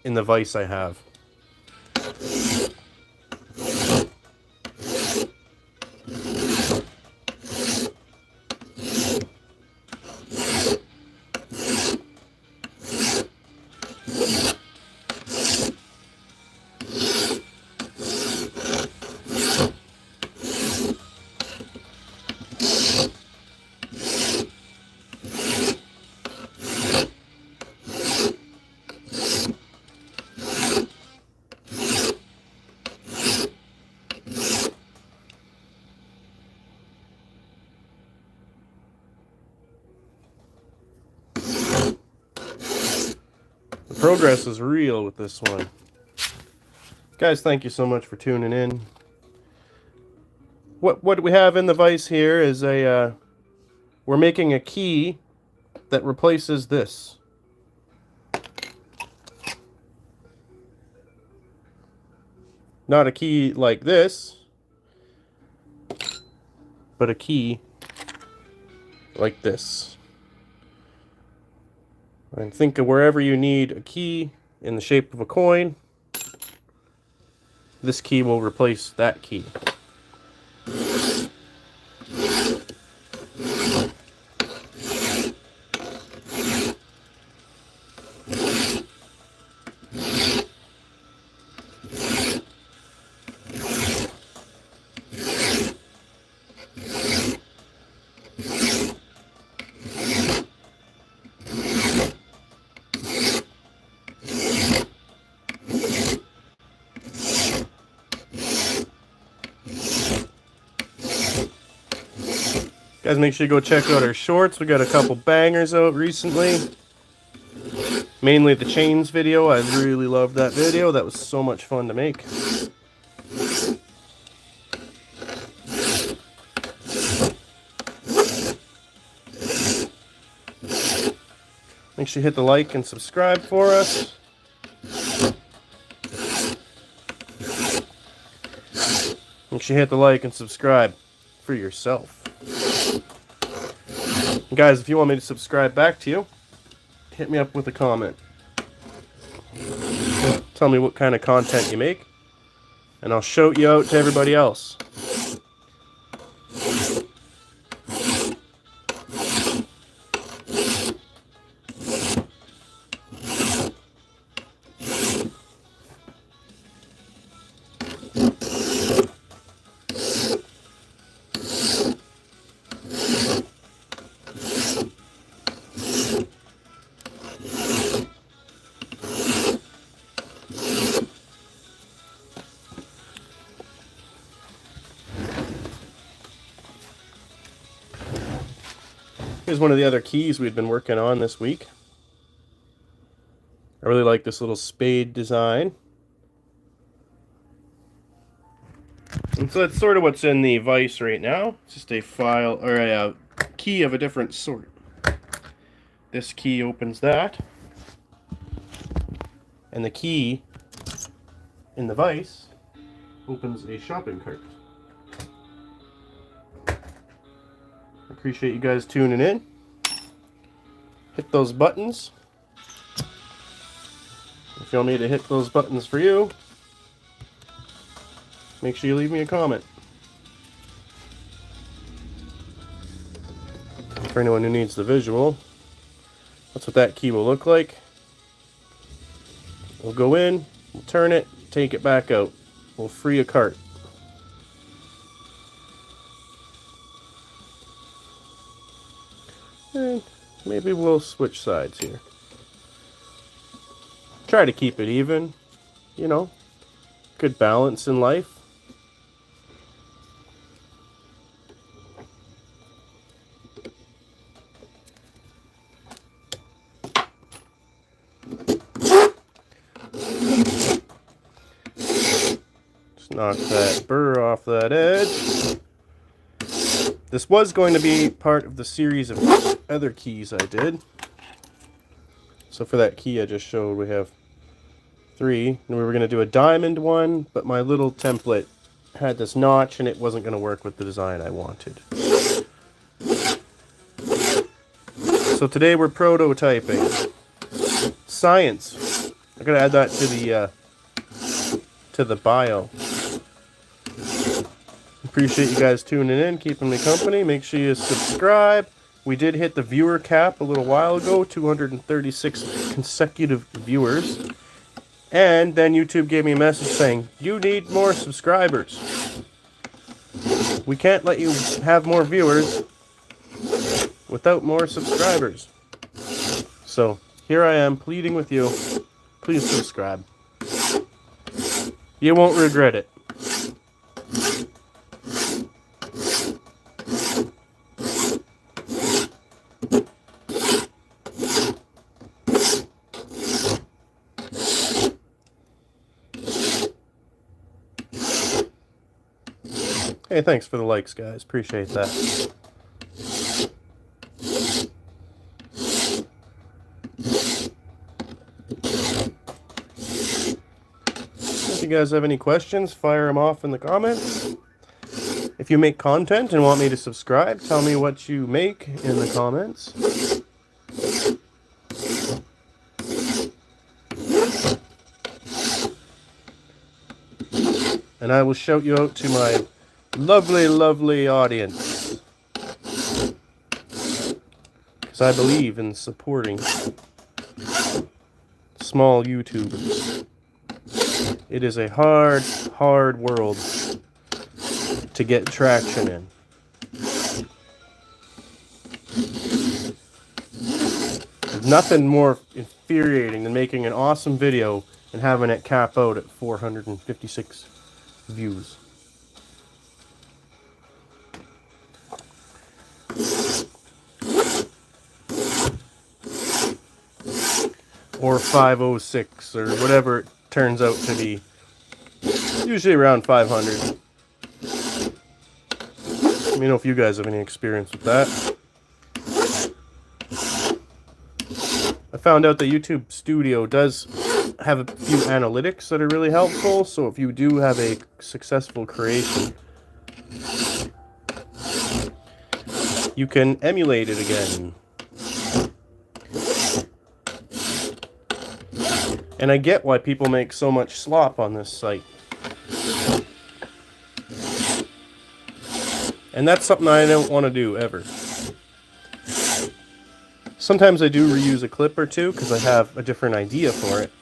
in the vise I have. Progress is real with this one. Guys, thank you so much for tuning in. What we have in the vise here is we're making a key that replaces this. Not a key like this, but a key like this. And think of wherever you need a key in the shape of a coin, this key will replace that key. Guys, make sure you go check out our shorts. We got a couple bangers out recently. Mainly the chains video. I really loved that video. That was so much fun to make. Make sure you hit the like and subscribe for us. Make sure you hit the like and subscribe for yourself. And guys, if you want me to subscribe back to you, hit me up with a comment. Tell me what kind of content you make, and I'll shout you out to everybody else. Here's one of the other keys we've been working on this week. I really like this little spade design. And so that's sort of what's in the vise right now. It's just a file or a key of a different sort. This key opens that. And the key in the vise opens a shopping cart. Appreciate you guys tuning in. Hit those buttons. If you want me to hit those buttons for you, make sure you leave me a comment. For anyone who needs the visual, that's what that key will look like. We'll go in, we'll turn it, take it back out. We'll free a cart. And maybe we'll switch sides here. Try to keep it even, you know, good balance in life. Just knock that burr off that edge. This was going to be part of the series of other keys I did. So for that key I just showed, we have 3. And we were going to do a diamond one, but my little template had this notch and it wasn't going to work with the design I wanted. So today we're prototyping. Science. I gotta add that to the bio. Appreciate you guys tuning in, keeping me company. Make sure you subscribe. We did hit the viewer cap a little while ago, 236 consecutive viewers. And then YouTube gave me a message saying, you need more subscribers. We can't let you have more viewers without more subscribers. So here I am pleading with you. Please subscribe. You won't regret it. Hey, thanks for the likes, guys. Appreciate that. If you guys have any questions, fire them off in the comments. If you make content and want me to subscribe, tell me what you make in the comments. And I will shout you out to my lovely, lovely audience. Because I believe in supporting small YouTubers. It is a hard, hard world to get traction in. There's nothing more infuriating than making an awesome video and having it cap out at 456 views. Or 506 or whatever it turns out to be. Usually around 500. Let me know if you guys have any experience with that. I found out that YouTube Studio does have a few analytics that are really helpful, so if you do have a successful creation, you can emulate it again. And I get why people make so much slop on this site. And that's something I don't want to do ever. Sometimes I do reuse a clip or two because I have a different idea for it.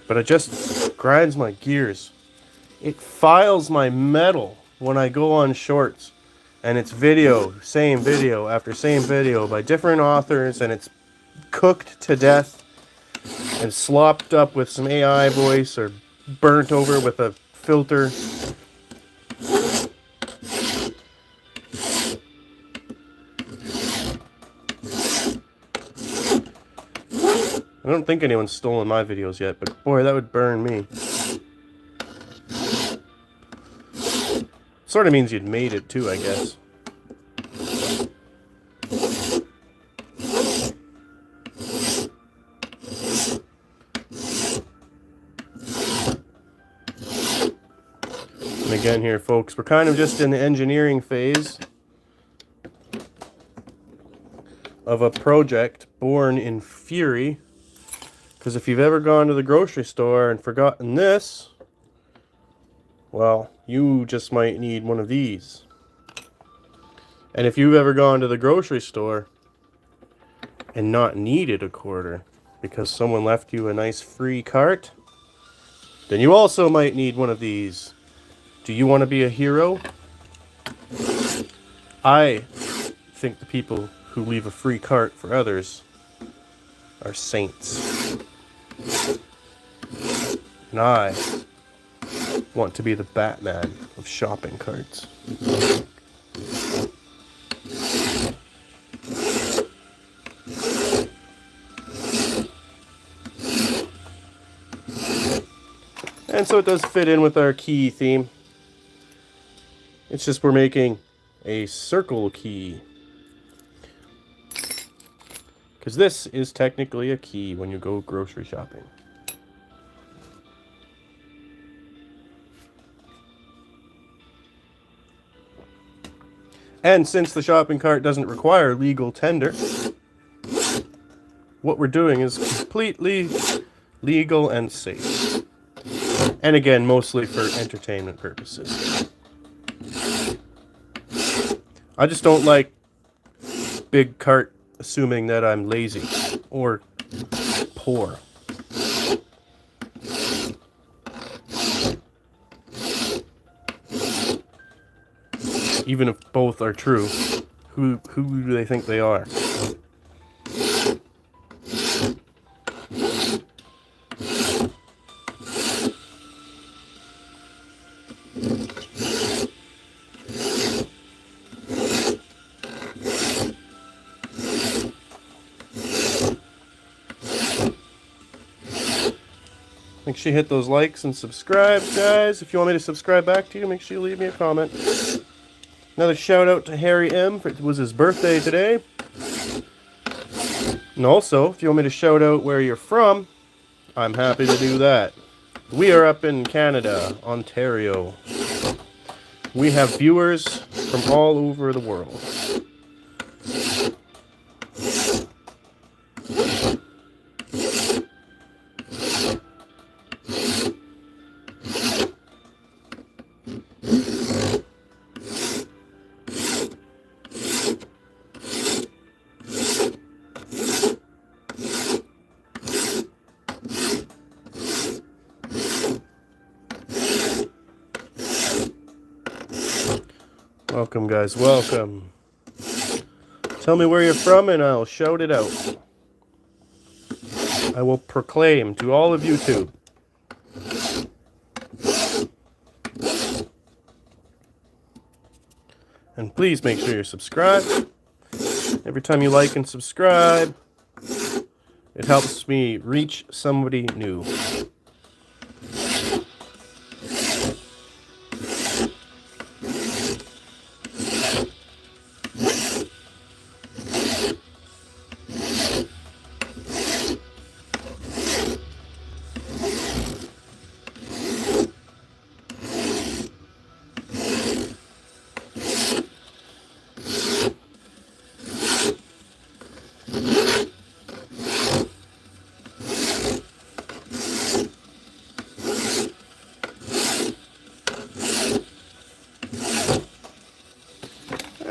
But it just grinds my gears. It files my metal when I go on shorts. And it's video, same video after same video by different authors, and it's cooked to death and slopped up with some AI voice or burnt over with a filter. I don't think anyone's stolen my videos yet, but boy, that would burn me. Sort of means you'd made it too, I guess. And again here, folks, we're kind of just in the engineering phase of a project born in fury. Because if you've ever gone to the grocery store and forgotten this, well, you just might need one of these. And if you've ever gone to the grocery store and not needed a quarter because someone left you a nice free cart, then you also might need one of these. Do you want to be a hero? I think the people who leave a free cart for others are saints. And I want to be the Batman of shopping carts. And so it does fit in with our key theme. It's just we're making a circle key. Because this is technically a key when you go grocery shopping. And since the shopping cart doesn't require legal tender, what we're doing is completely legal and safe. And again, mostly for entertainment purposes. I just don't like big cart assuming that I'm lazy or poor. Even if both are true, who do they think they are? Make sure you hit those likes and subscribe, guys. If you want me to subscribe back to you, make sure you leave me a comment. Another shout out to Harry M. It was his birthday today. And also, if you want me to shout out where you're from, I'm happy to do that. We are up in Canada, Ontario. We have viewers from all over the world. Welcome, guys, welcome. Tell me where you're from and I'll shout it out. I will proclaim to all of YouTube. And please make sure you're subscribed. Every time you like and subscribe, it helps me reach somebody new.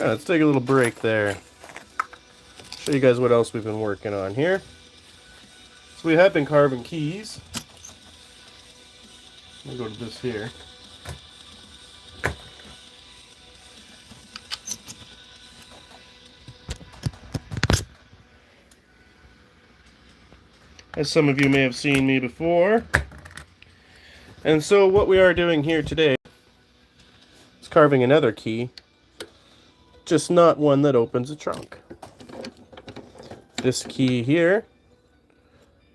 Let's take a little break there. Show you guys what else we've been working on here. So we have been carving keys. Let me go to this here. As some of you may have seen me before. And so what we are doing here today is carving another key. Just not one that opens a trunk. This key here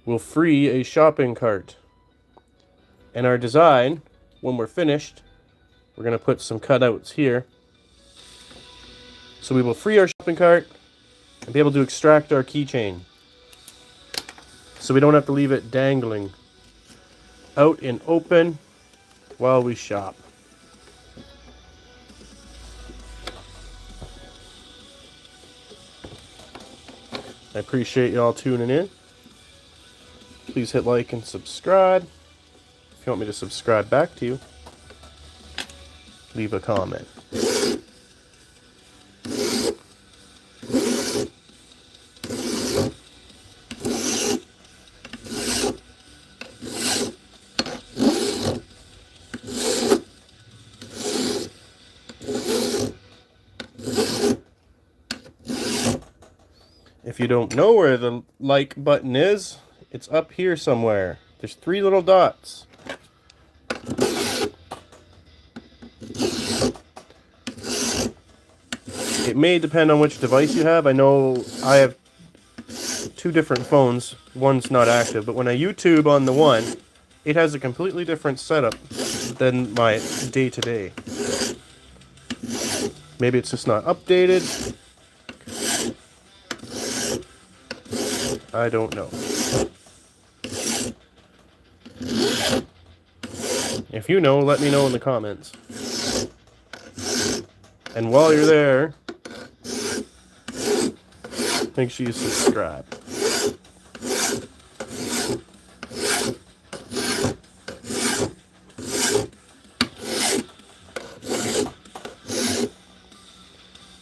will free a shopping cart. And our design, when we're finished, we're going to put some cutouts here. So we will free our shopping cart and be able to extract our keychain. So we don't have to leave it dangling out in open while we shop. I appreciate y'all tuning in. Please hit like and subscribe. If you want me to subscribe back to you, leave a comment. If you don't know where the like button is, it's up here somewhere. There's 3 little dots. It may depend on which device you have. I know I have 2 different phones. One's not active, but when I YouTube on the one, it has a completely different setup than my day-to-day. Maybe it's just not updated. I don't know. If you know, let me know in the comments. And while you're there, make sure you subscribe.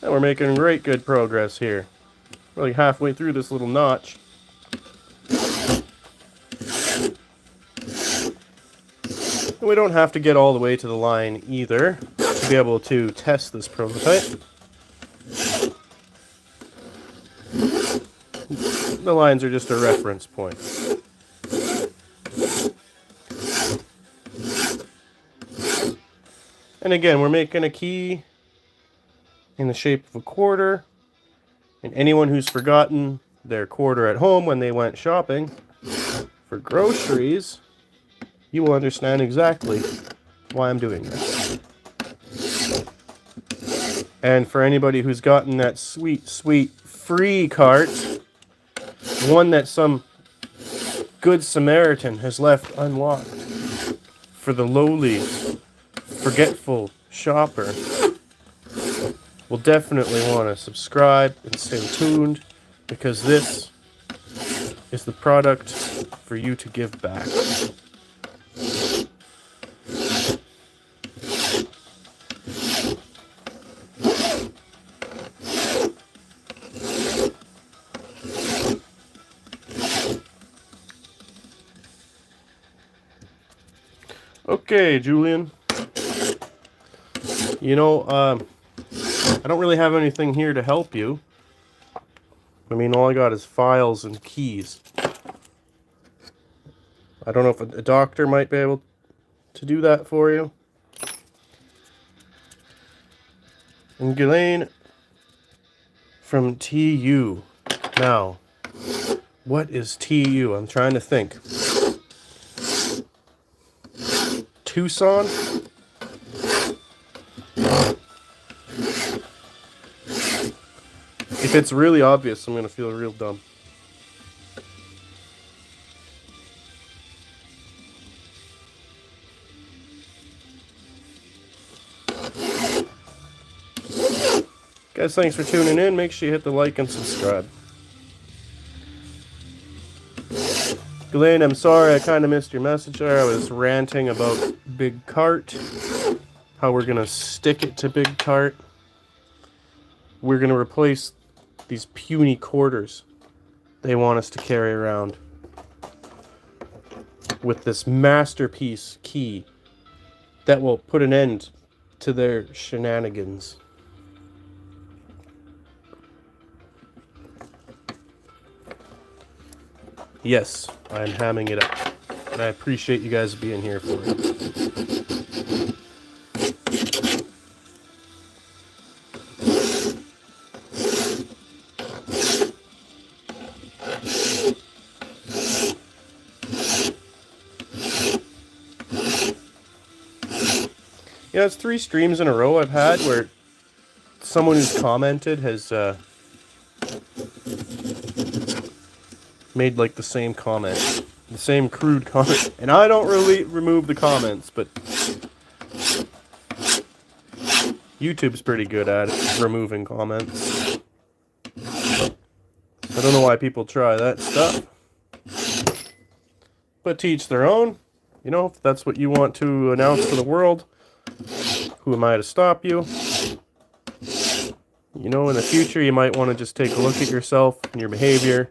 And we're making great good progress here. We're like halfway through this little notch. And we don't have to get all the way to the line either to be able to test this prototype. The lines are just a reference point. And again, we're making a key in the shape of a quarter. And anyone who's forgotten their quarter at home when they went shopping for groceries, you will understand exactly why I'm doing this. And for anybody who's gotten that sweet, sweet free cart, one that some good Samaritan has left unlocked for the lowly, forgetful shopper, will definitely want to subscribe and stay tuned, because this is the product for you to give back. Okay, Julian. You know, I don't really have anything here to help you. I mean, all I got is files and keys. I don't know if a doctor might be able to do that for you. And Ghislaine from TU. Now, what is TU? I'm trying to think. Tucson? If it's really obvious, I'm going to feel real dumb. Guys, thanks for tuning in. Make sure you hit the like and subscribe. Ghislaine, I'm sorry I kind of missed your message there. I was ranting about BigCart, how we're going to stick it to BigCart. We're going to replace these puny quarters they want us to carry around with this masterpiece key that will put an end to their shenanigans. Yes, I'm hamming it up, and I appreciate you guys being here for it. Yeah, it's 3 streams in a row I've had where someone who's commented has made like the same comment, the same crude comment, and I don't really remove the comments, but YouTube's pretty good at it, removing comments. I don't know why people try that stuff, but to each their own. You know, if that's what you want to announce to the world, who am I to stop you? You know, in the future, you might want to just take a look at yourself and your behavior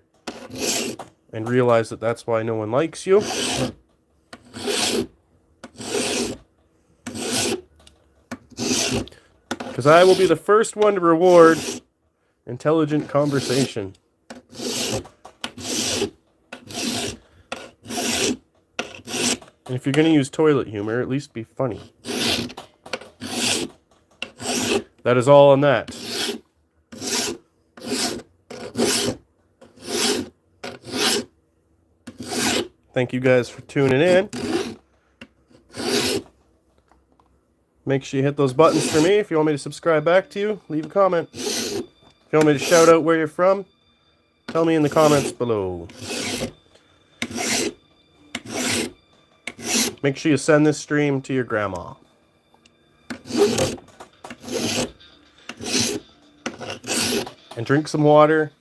and realize that that's why no one likes you. Because I will be the first one to reward intelligent conversation. And if you're going to use toilet humor, at least be funny. That is all on that. Thank you guys for tuning in. Make sure you hit those buttons for me. If you want me to subscribe back to you, leave a comment. If you want me to shout out where you're from, tell me in the comments below. Make sure you send this stream to your grandma. And drink some water.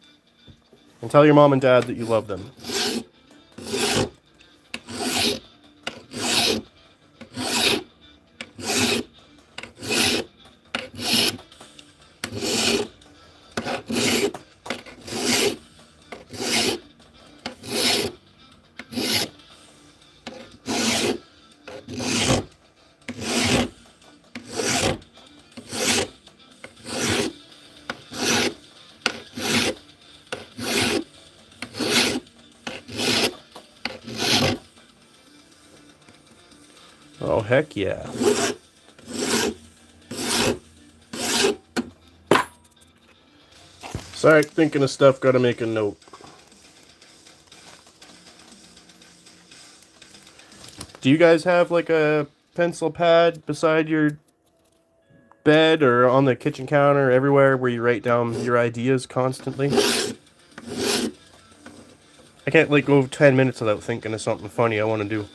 And tell your mom and dad that you love them. Oh, heck yeah. Sorry, thinking of stuff, gotta make a note. Do you guys have like a pencil pad beside your bed or on the kitchen counter, everywhere where you write down your ideas constantly? I can't like go 10 minutes without thinking of something funny I want to do.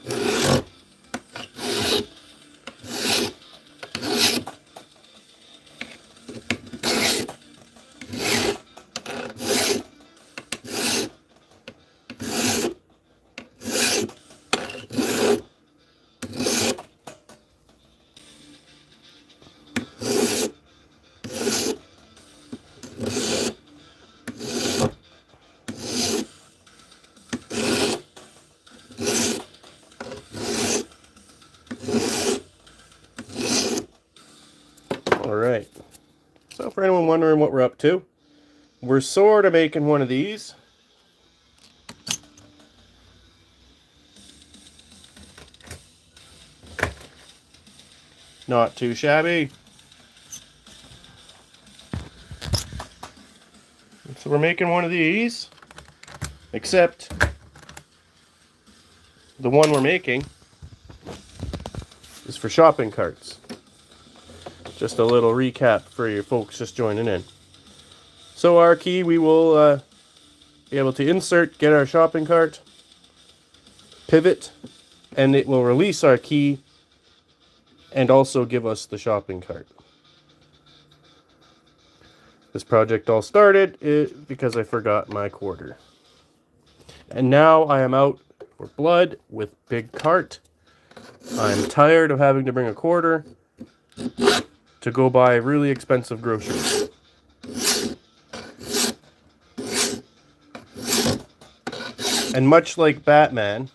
Alright, so for anyone wondering what we're up to, we're sort of making one of these. Not too shabby. So we're making one of these, except the one we're making is for shopping carts. Just a little recap for you folks just joining in. So our key, we will be able to insert, get our shopping cart, pivot, and it will release our key and also give us the shopping cart. This project all started because I forgot my quarter. And now I am out for blood with big cart. I'm tired of having to bring a quarter to go buy really expensive groceries. And much like Batman,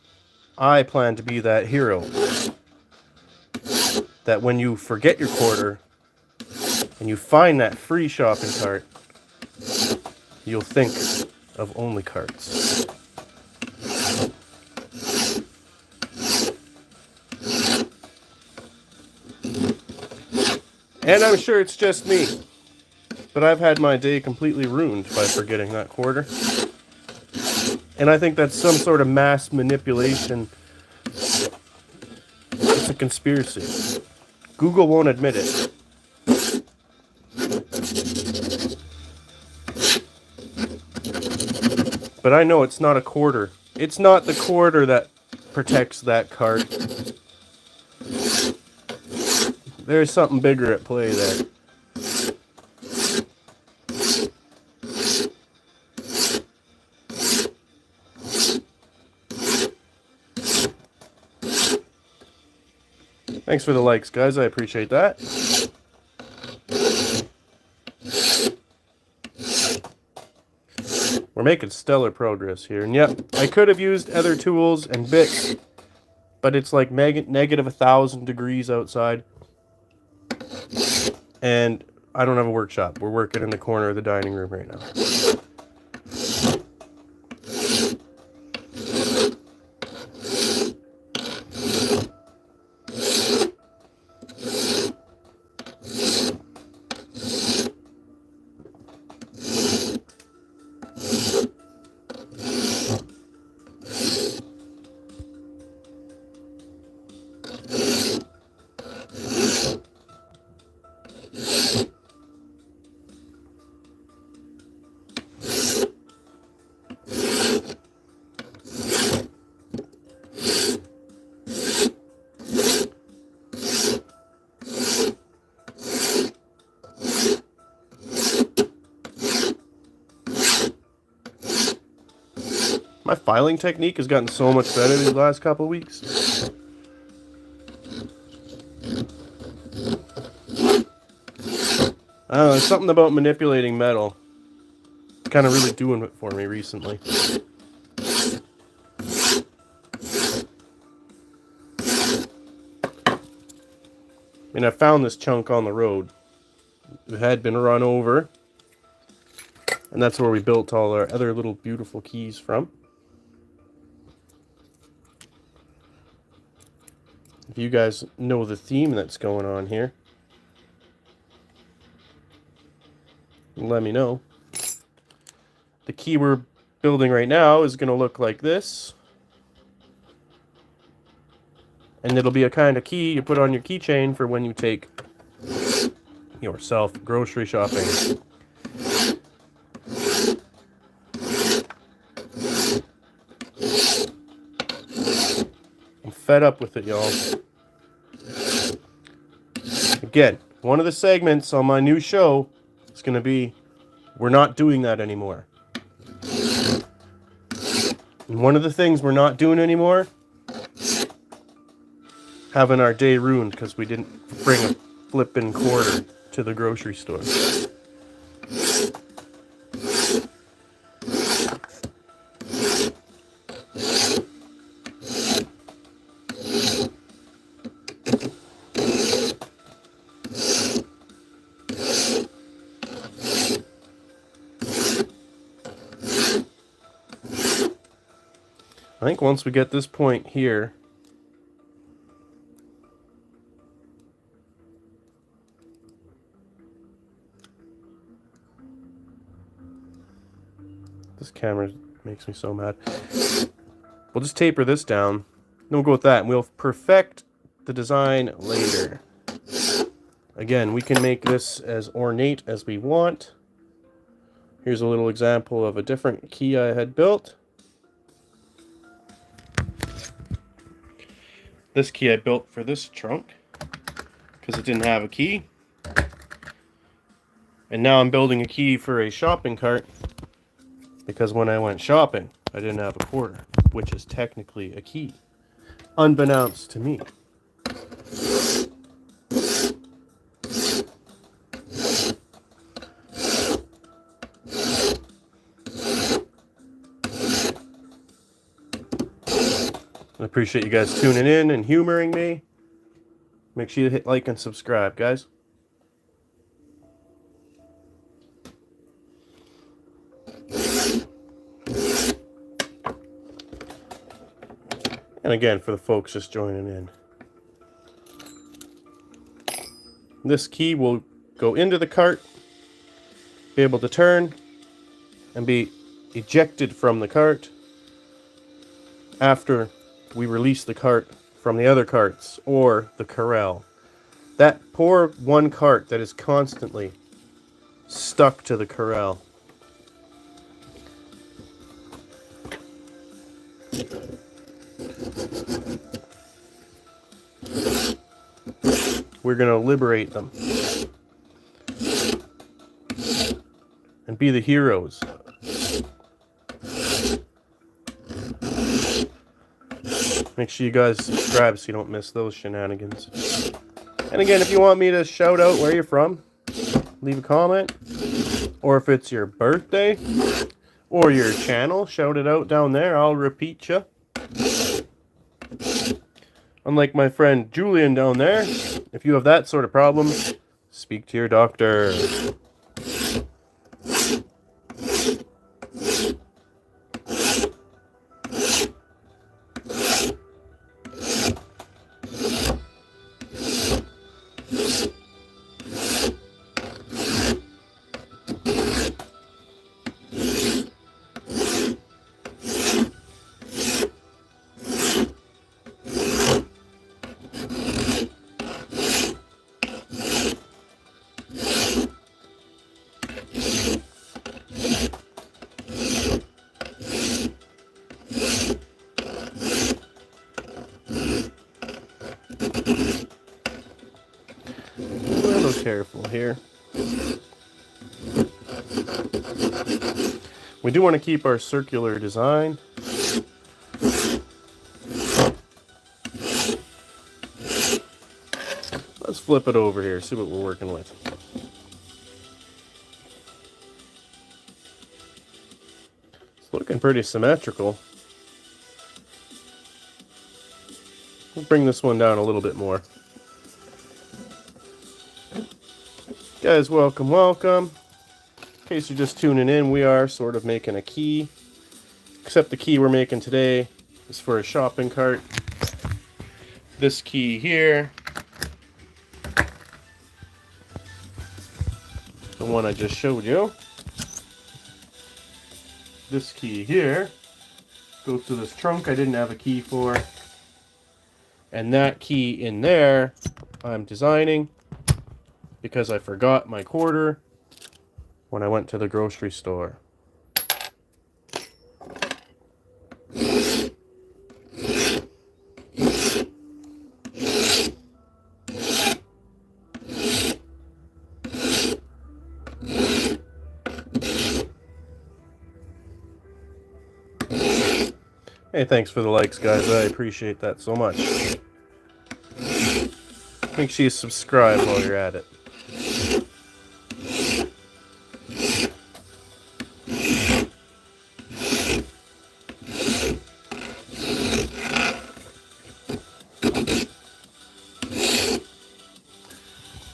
I plan to be that hero that when you forget your quarter and you find that free shopping cart, you'll think of OnlyCarts. And I'm sure it's just me, but I've had my day completely ruined by forgetting that quarter. And I think that's some sort of mass manipulation. It's a conspiracy. Google won't admit it. But I know it's not a quarter. It's not the quarter that protects that cart. There's something bigger at play there. Thanks for the likes, guys. I appreciate that. We're making stellar progress here. And yep, I could have used other tools and bits, but it's like negative 1,000 degrees outside. And I don't have a workshop. We're working in the corner of the dining room right now. My filing technique has gotten so much better these last couple weeks. I don't know, there's something about manipulating metal. Kind of really doing it for me recently. I mean, I found this chunk on the road. It had been run over. And that's where we built all our other little beautiful keys from. If you guys know the theme that's going on here, let me know. The key we're building right now is going to look like this. And it'll be a kind of key you put on your keychain for when you take yourself grocery shopping. I'm fed up with it, y'all. Again, one of the segments on my new show is going to be, we're not doing that anymore. And one of the things we're not doing anymore, having our day ruined because we didn't bring a flippin' quarter to the grocery store. I think once we get this point here, this camera makes me so mad. We'll just taper this down. Then we'll go with that, and we'll perfect the design later. Again, we can make this as ornate as we want. Here's a little example of a different key I had built. This key I built for this trunk because it didn't have a key. And now I'm building a key for a shopping cart because when I went shopping, I didn't have a quarter, which is technically a key, unbeknownst to me. I appreciate you guys tuning in and humoring me. Make sure you hit like and subscribe, guys. And again, for the folks just joining in, this key will go into the cart, be able to turn, and be ejected from the cart after we release the cart from the other carts or the corral. That poor one cart that is constantly stuck to the corral. We're going to liberate them and be the heroes. Make sure you guys subscribe so you don't miss those shenanigans. And again, if you want me to shout out where you're from, leave a comment. Or if it's your birthday or your channel, shout it out down there. I'll repeat you. Unlike my friend Julian down there, if you have that sort of problem, speak to your doctor. Careful here. We do want to keep our circular design. flip it over here, see what we're working with. It's looking pretty symmetrical. We'll bring this one down a little bit more. Guys, welcome, welcome. In case you're just tuning in, we are sort of making a key. Except the key we're making today is for a shopping cart. This key here, the one I just showed you. This key here goes to this trunk I didn't have a key for. And that key in there, I'm designing because I forgot my quarter when I went to the grocery store. Hey, thanks for the likes, guys. I appreciate that so much. Make sure you subscribe while you're at it.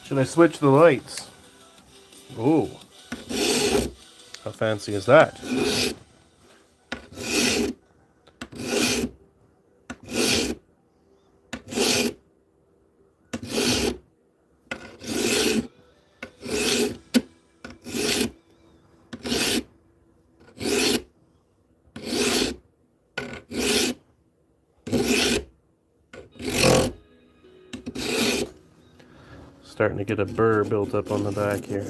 Should I switch the lights? Ooh. How fancy is that? Starting to get a burr built up on the back here.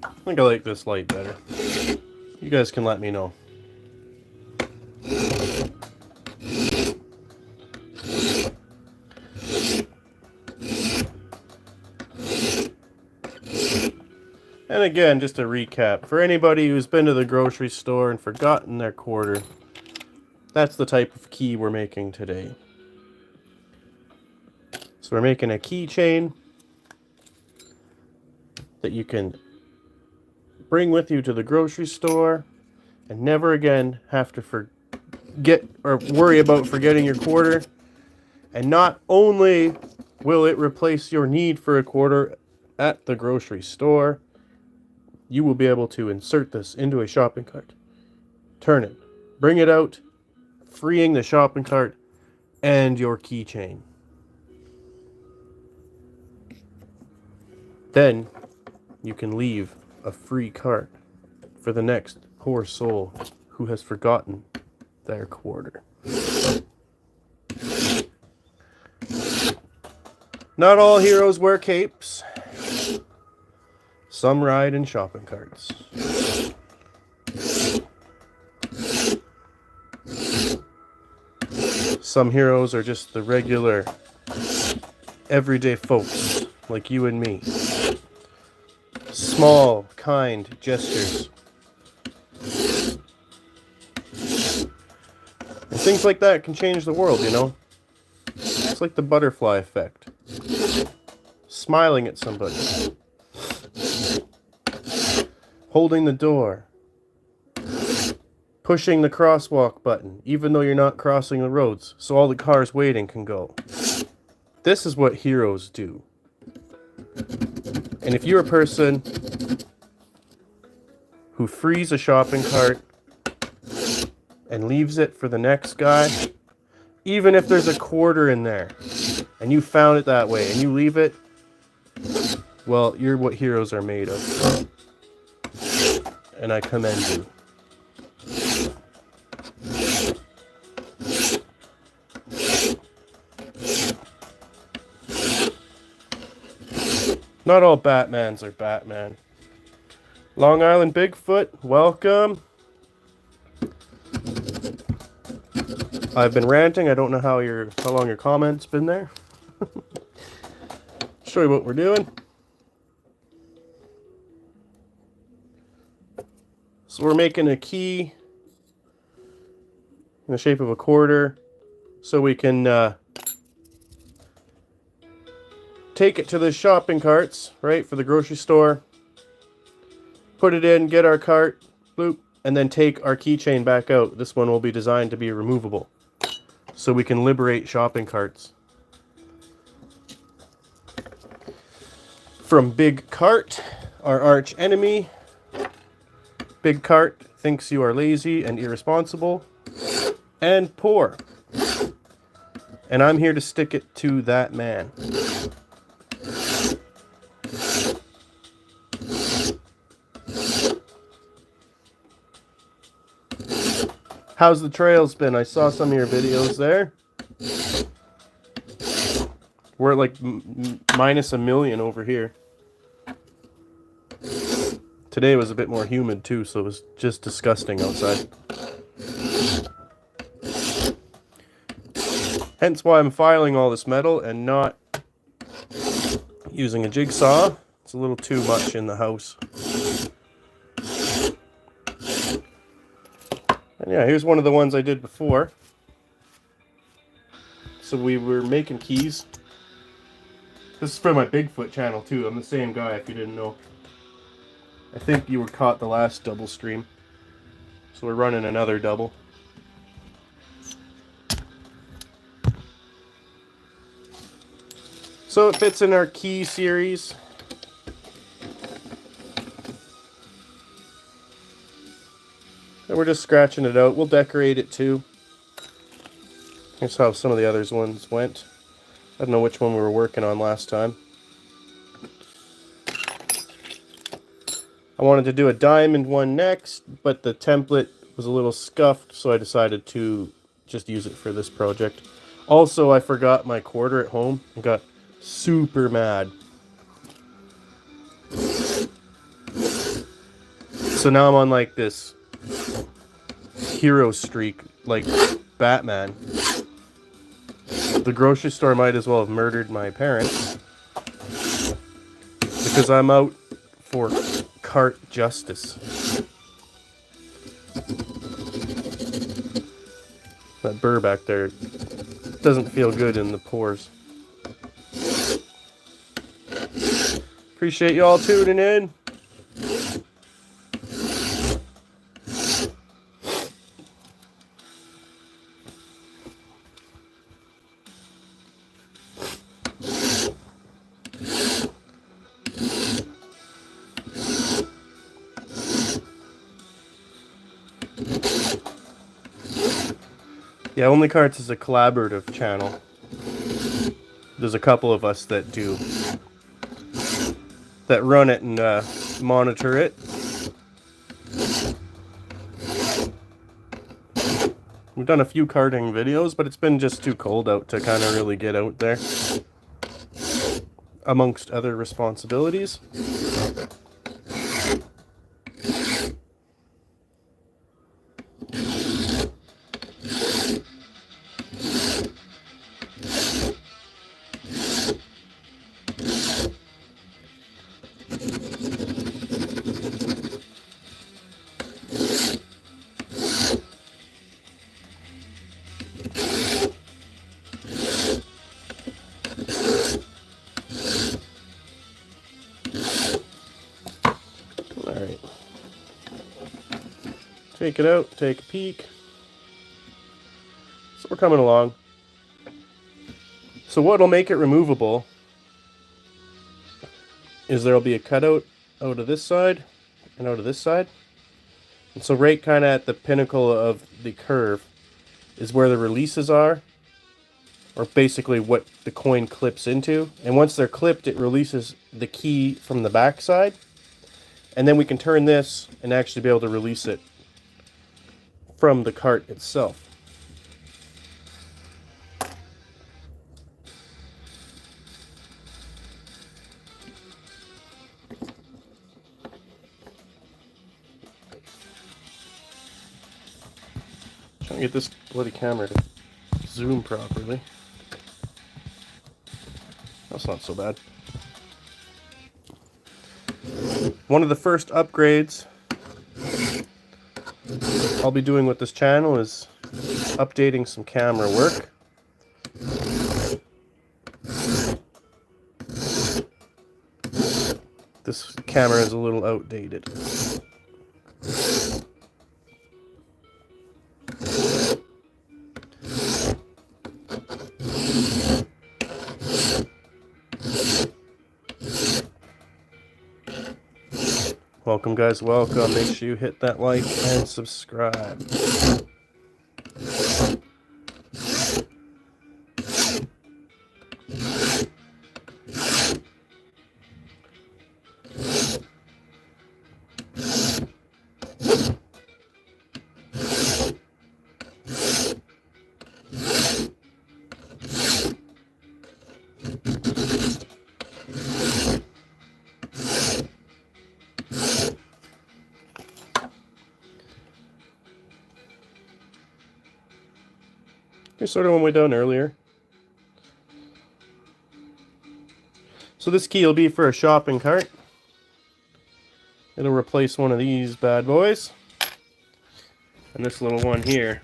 I think I like this light better. You guys can let me know. And again, just a recap, for anybody who's been to the grocery store and forgotten their quarter, that's the type of key we're making today. So we're making a keychain that you can bring with you to the grocery store and never again have to forget or worry about forgetting your quarter. And not only will it replace your need for a quarter at the grocery store, you will be able to insert this into a shopping cart, turn it, bring it out, freeing the shopping cart and your keychain. Then you can leave a free cart for the next poor soul who has forgotten their quarter. Not all heroes wear capes. Some ride in shopping carts. Some heroes are just the regular, everyday folks like you and me. Small, kind gestures. And things like that can change the world, you know? It's like the butterfly effect. Smiling at somebody. Holding the door. Pushing the crosswalk button, even though you're not crossing the roads, so all the cars waiting can go. This is what heroes do. And if you're a person who frees a shopping cart and leaves it for the next guy, even if there's a quarter in there, and you found it that way, and you leave it, well, you're what heroes are made of. And I commend you. Not all Batmans are Batman. Long Island BigFoot, welcome. I've been ranting. I don't know how long your comment's been there. show you what we're doing. So we're making a key in the shape of a quarter so we can take it to the shopping carts, right, for the grocery store. Put it in, get our cart, boop, and then take our keychain back out. This one will be designed to be removable, so we can liberate shopping carts. From Big Cart, our arch enemy. Big Cart thinks you are lazy and irresponsible and poor. And I'm here to stick it to that man. How's the trails been? I saw some of your videos there. We're at like minus a million over here. Today was a bit more humid too, so it was just disgusting outside. Hence why I'm filing all this metal and not using a jigsaw. It's a little too much in the house. And yeah, here's one of the ones I did before. So we were making keys. This is from my BigFoot channel too. I'm the same guy if you didn't know. I think you were caught the last double stream. So we're running another double. So it fits in our key series. And we're just scratching it out. We'll decorate it too. Here's how some of the others ones went. I don't know which one we were working on last time. I wanted to do a diamond one next, but the template was a little scuffed, so I decided to just use it for this project. Also, I forgot my quarter at home and got super mad. So now I'm on like this hero streak, like Batman. The grocery store might as well have murdered my parents because I'm out for cart justice. That burr back there doesn't feel good in the pores. Appreciate y'all tuning in. Yeah, OnlyCarts is a collaborative channel. There's a couple of us that run it and monitor it. We've done a few karting videos, but it's been just too cold out to kind of really get out there, amongst other responsibilities. Alright. Take it out, take a peek. So we're coming along. So what'll make it removable is there'll be a cutout out of this side and out of this side. And so right kind of at the pinnacle of the curve is where the releases are, or basically what the coin clips into. And once they're clipped, it releases the key from the back side. And then we can turn this and actually be able to release it from the cart itself. Trying to get this bloody camera to zoom properly. That's not so bad. One of the first upgrades I'll be doing with this channel is updating some camera work. This camera is a little outdated. Welcome guys, welcome. Make sure you hit that like and subscribe. Here's sort of one we done earlier. So this key will be for a shopping cart. It'll replace one of these bad boys. And this little one here.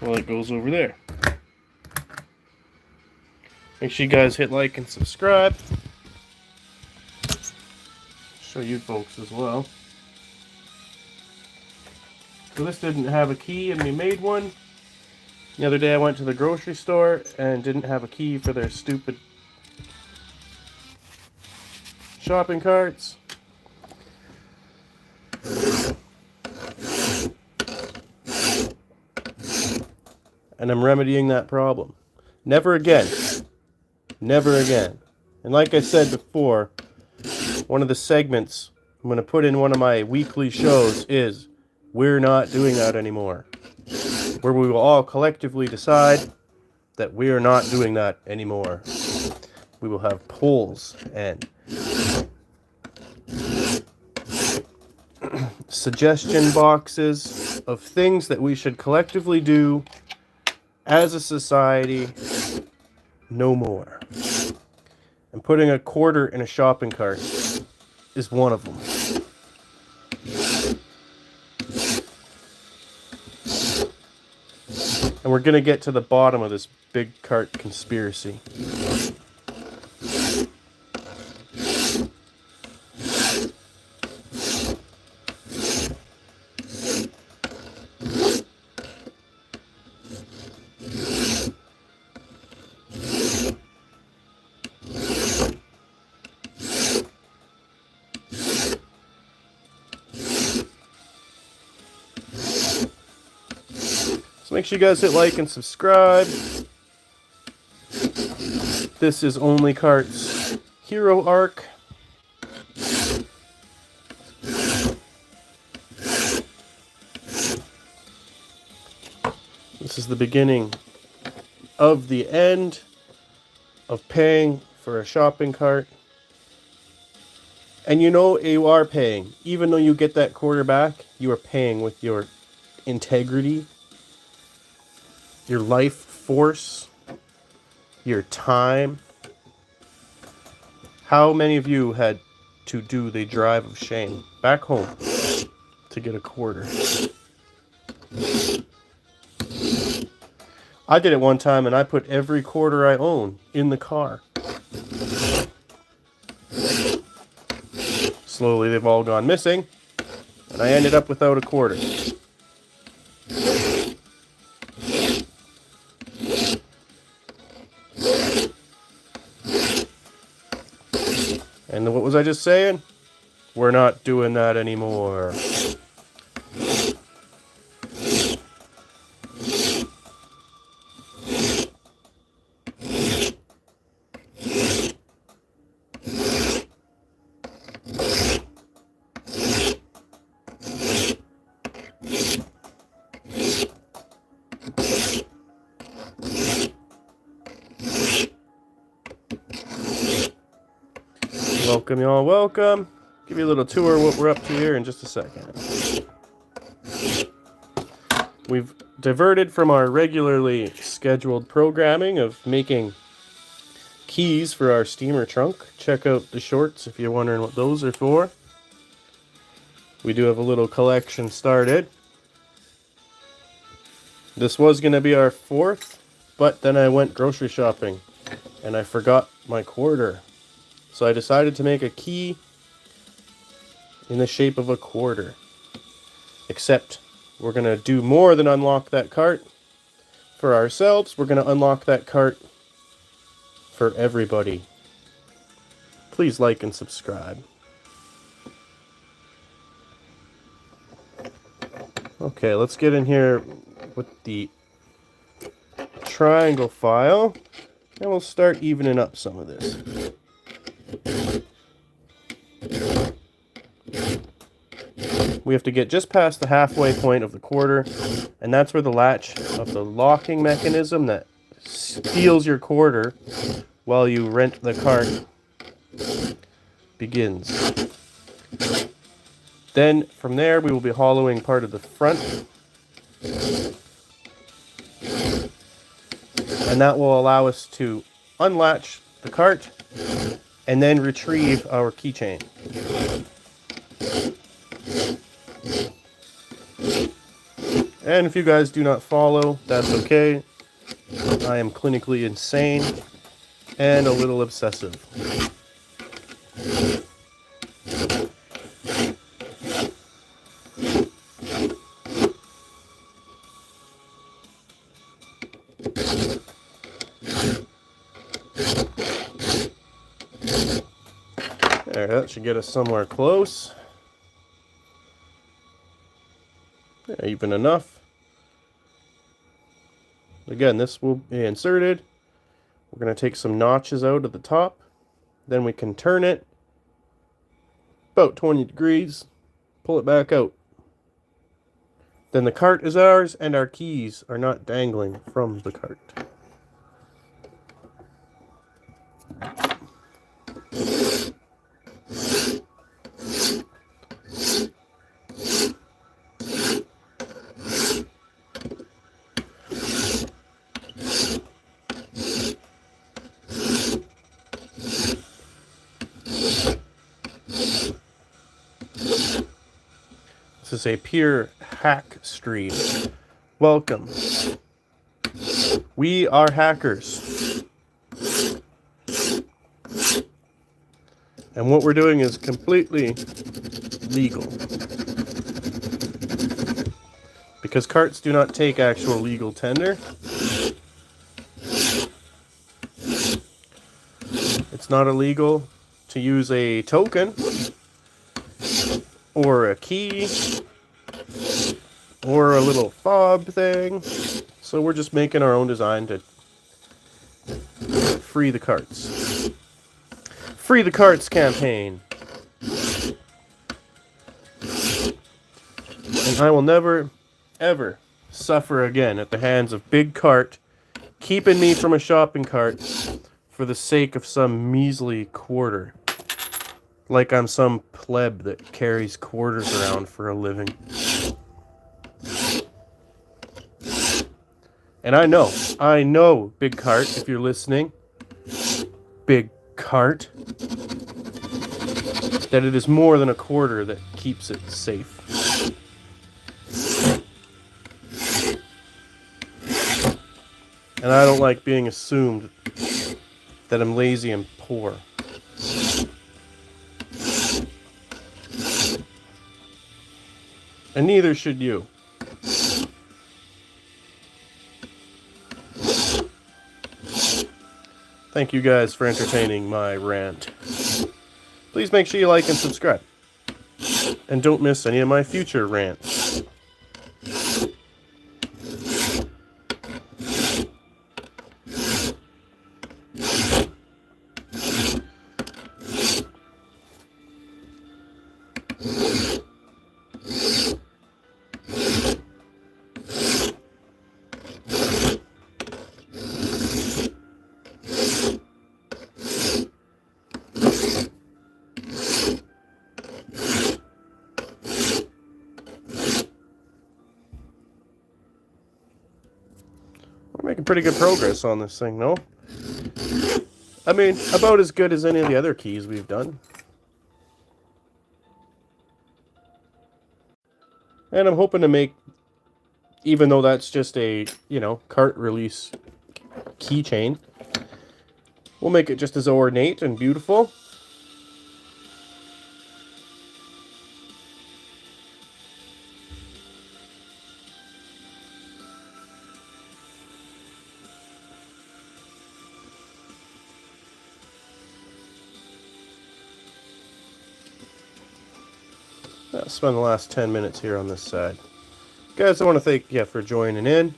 Well, it goes over there. Make sure you guys hit like and subscribe. Show you folks as well. So this didn't have a key and we made one. The other day I went to the grocery store and didn't have a key for their stupid shopping carts. And I'm remedying that problem. Never again. Never again. And like I said before, one of the segments I'm going to put in one of my weekly shows is we're not doing that anymore. Where we will all collectively decide that we are not doing that anymore. We will have polls and suggestion boxes of things that we should collectively do as a society. No more. And putting a quarter in a shopping cart is one of them. And we're going to get to the bottom of this big cart conspiracy. Make sure you guys hit like and subscribe. This is OnlyCarts Hero Arc. This is the beginning of the end of paying for a shopping cart. And you know you are paying. Even though you get that quarter back, you are paying with your integrity, your life force, your time. How many of you had to do the drive of shame back home to get a quarter? I did it one time and I put every quarter I own in the car. Slowly they've all gone missing and I ended up without a quarter. And what was I just saying? We're not doing that anymore. Welcome, y'all. Welcome. Give you a little tour of what we're up to here in just a second. We've diverted from our regularly scheduled programming of making keys for our steamer trunk. Check out the shorts if you're wondering what those are for. We do have a little collection started. This was going to be our fourth, but then I went grocery shopping and I forgot my quarter. So I decided to make a key in the shape of a quarter. Except we're going to do more than unlock that cart for ourselves. We're going to unlock that cart for everybody. Please like and subscribe. Okay, let's get in here with the triangle file and we'll start evening up some of this. We have to get just past the halfway point of the quarter, and that's where the latch of the locking mechanism that steals your quarter while you rent the cart begins. Then from there we will be hollowing part of the front, and that will allow us to unlatch the cart and then retrieve our keychain. And if you guys do not follow, that's okay. I am clinically insane and a little obsessive. There, that should get us somewhere close. Yeah, even enough. Again, this will be inserted. We're going to take some notches out at the top. Then we can turn it about 20 degrees, pull it back out. Then the cart is ours and our keys are not dangling from the cart. This is a pure hack stream. Welcome. We are hackers. And what we're doing is completely legal. Because carts do not take actual legal tender. It's not illegal to use a token or a key or a little fob thing. So we're just making our own design to free the carts. Free the Carts campaign. And I will never, ever suffer again at the hands of Big Cart keeping me from a shopping cart for the sake of some measly quarter. Like I'm some pleb that carries quarters around for a living. And I know, Big Cart, if you're listening, Big Cart, that it is more than a quarter that keeps it safe. And I don't like being assumed that I'm lazy and poor. And neither should you. Thank you guys for entertaining my rant. Please make sure you like and subscribe. And don't miss any of my future rants. We're making pretty good progress on this thing, no? I mean, about as good as any of the other keys we've done. And I'm hoping to make, even though that's just a, cart release keychain, we'll make it just as ornate and beautiful. I'll spend the last 10 minutes here on this side. Guys, I want to thank you for joining in.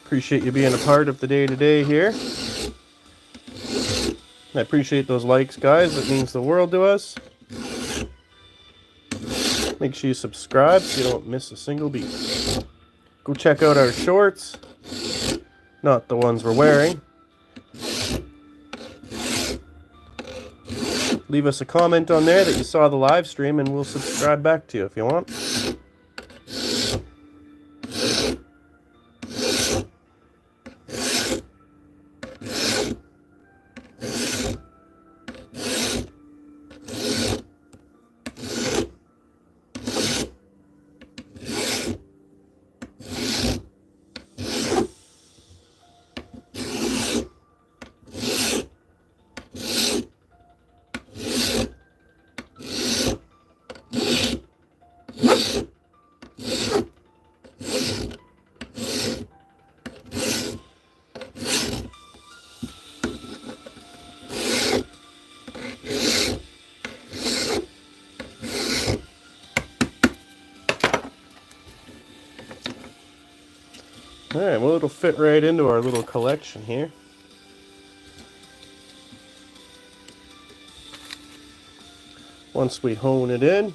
Appreciate you being a part of the day-to-day here. I appreciate those likes, guys. It means the world to us. Make sure you subscribe so you don't miss a single beat. Go check out our shorts. Not the ones we're wearing. Leave us a comment on there that you saw the live stream and we'll subscribe back to you if you want. Alright, well, it'll fit right into our little collection here. Once we hone it in.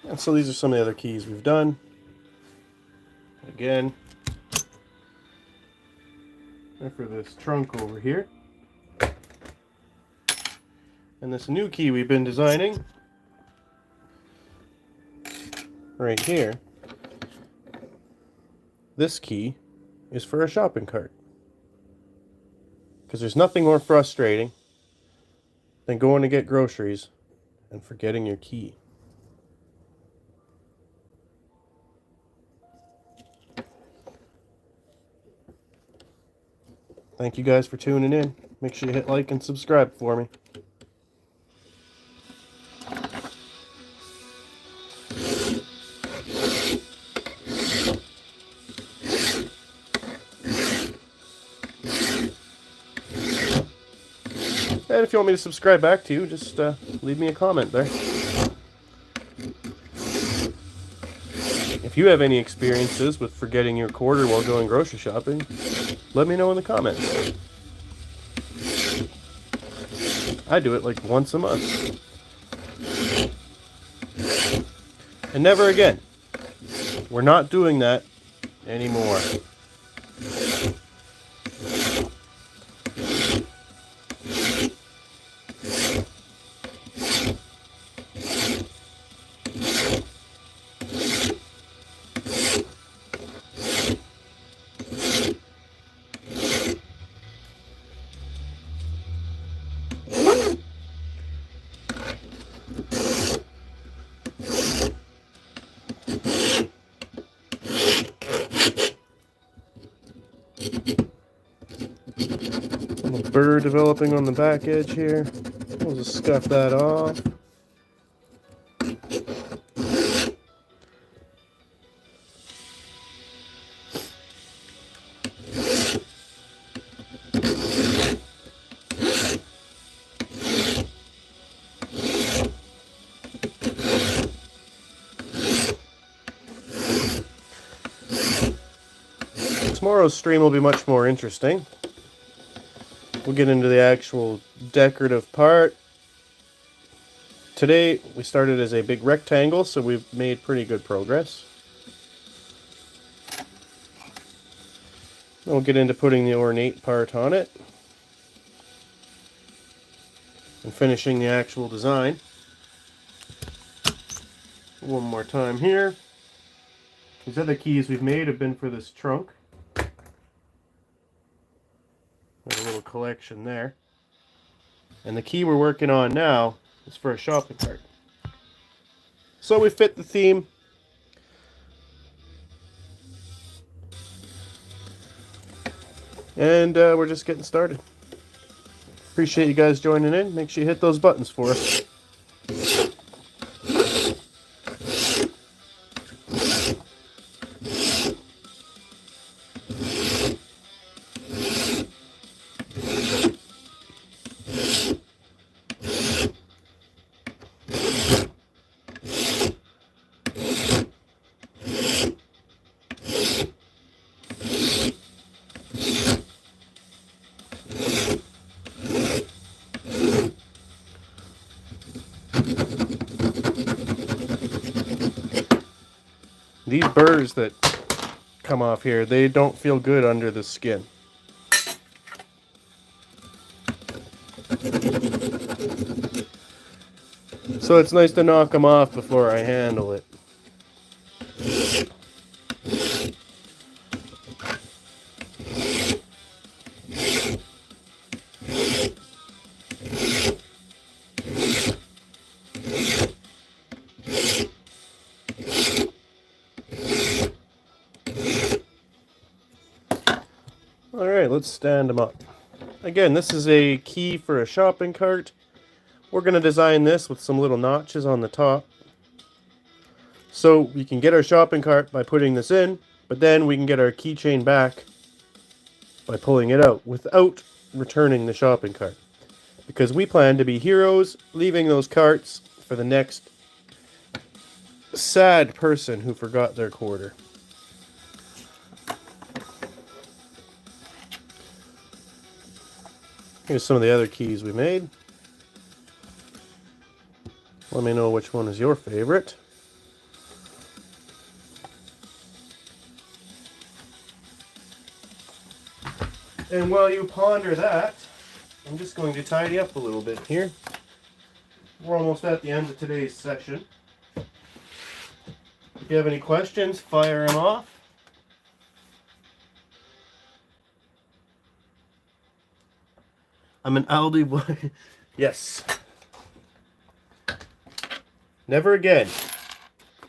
And so these are some of the other keys we've done. Again, they're for this trunk over here. And this new key we've been designing right here. This key is for a shopping cart. Because there's nothing more frustrating than going to get groceries and forgetting your key. Thank you guys for tuning in. Make sure you hit like and subscribe for me. And if you want me to subscribe back to you, just leave me a comment there. If you have any experiences with forgetting your quarter while going grocery shopping, let me know in the comments. I do it like once a month. And never again. We're not doing that anymore. Little burr developing on the back edge here. We'll just scuff that off. Tomorrow's stream will be much more interesting. we'll get into the actual decorative part. Today we started as a big rectangle, so we've made pretty good progress. Then we'll get into putting the ornate part on it and finishing the actual design. One more time here. These other keys we've made have been for this trunk. There's a little collection there. And the key we're working on now is for a shopping cart. So we fit the theme. And we're just getting started. Appreciate you guys joining in. Make sure you hit those buttons for us. These burrs that come off here, they don't feel good under the skin. So it's nice to knock them off before I handle it. Alright, let's stand them up. Again, this is a key for a shopping cart. We're going to design this with some little notches on the top. So we can get our shopping cart by putting this in, but then we can get our keychain back by pulling it out without returning the shopping cart. Because we plan to be heroes, leaving those carts for the next sad person who forgot their quarter. Here's some of the other keys we made. Let me know which one is your favorite. And while you ponder that, I'm just going to tidy up a little bit here. We're almost at the end of today's session. If you have any questions, fire them off. I'm an Aldi boy. Yes. Never again.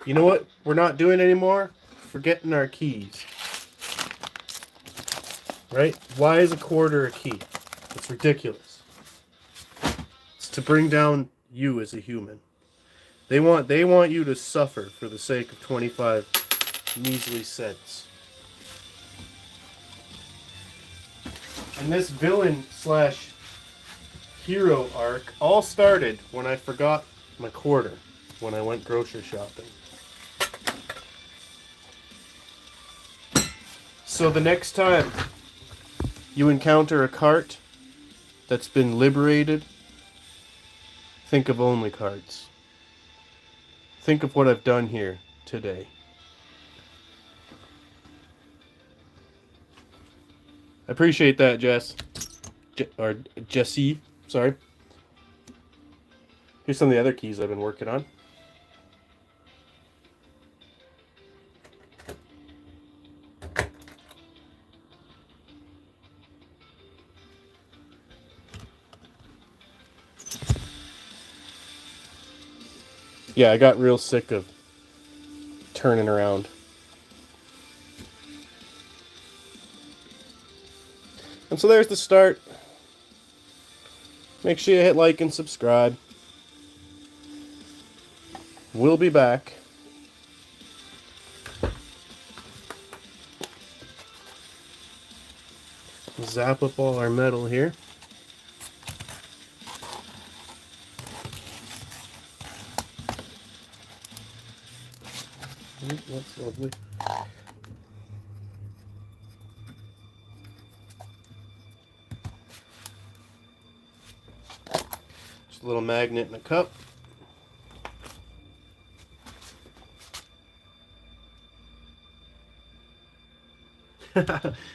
You know what we're not doing anymore? Forgetting our keys. Right? Why is a quarter a key? It's ridiculous. It's to bring down you as a human. They want you to suffer for the sake of 25 measly cents. And this villain slash hero arc all started when I forgot my quarter when I went grocery shopping. So the next time you encounter a cart that's been liberated, think of OnlyCarts. Think of what I've done here today. I appreciate that, Jess. Or Jessie, sorry. Here's some of the other keys I've been working on. Yeah, I got real sick of turning around. And so there's the start. Make sure you hit like and subscribe. We'll be back. Zap up all our metal here. That's lovely. Just a little magnet and a cup.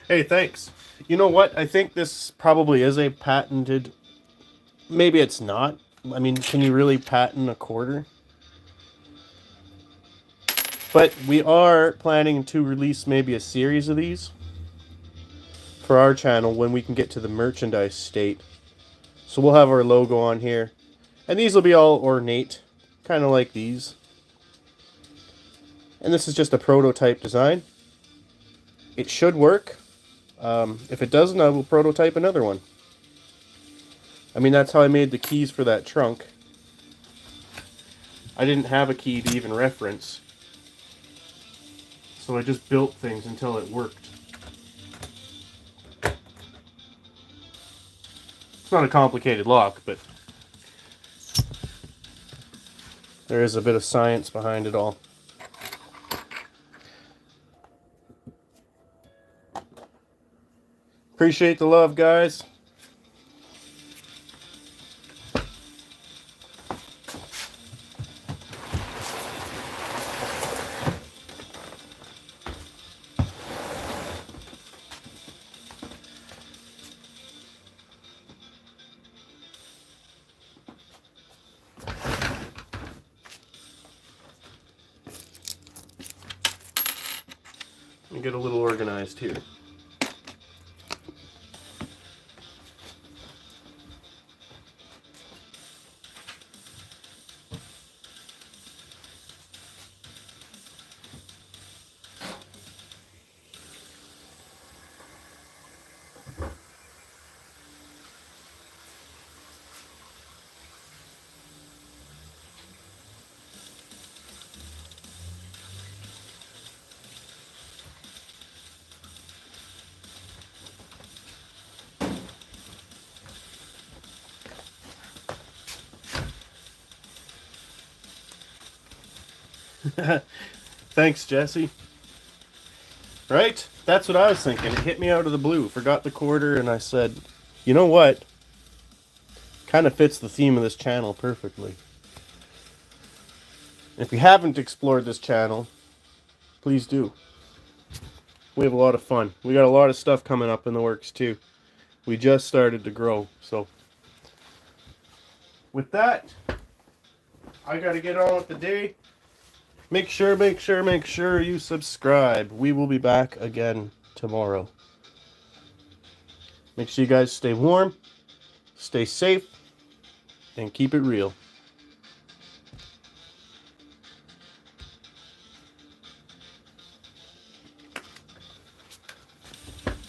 Hey, thanks. You know what? I think this probably is a patented... Maybe it's not. I mean, can you really patent a quarter? But we are planning to release maybe a series of these for our channel when we can get to the merchandise state. So we'll have our logo on here. And these will be all ornate, kind of like these. And this is just a prototype design. It should work. If it doesn't, I will prototype another one. I mean, that's how I made the keys for that trunk. I didn't have a key to even reference. So I just built things until it worked. It's not a complicated lock, but there is a bit of science behind it all. Appreciate the love, guys. Let me get a little organized here. Thanks, Jesse. Right? That's what I was thinking. It hit me out of the blue. Forgot the quarter, and I said, you know what? Kind of fits the theme of this channel perfectly. If you haven't explored this channel, please do. We have a lot of fun. We got a lot of stuff coming up in the works, too. We just started to grow, so. With that, I gotta get on with the day. Make sure you subscribe. We will be back again tomorrow. Make sure you guys stay warm, stay safe, and keep it real.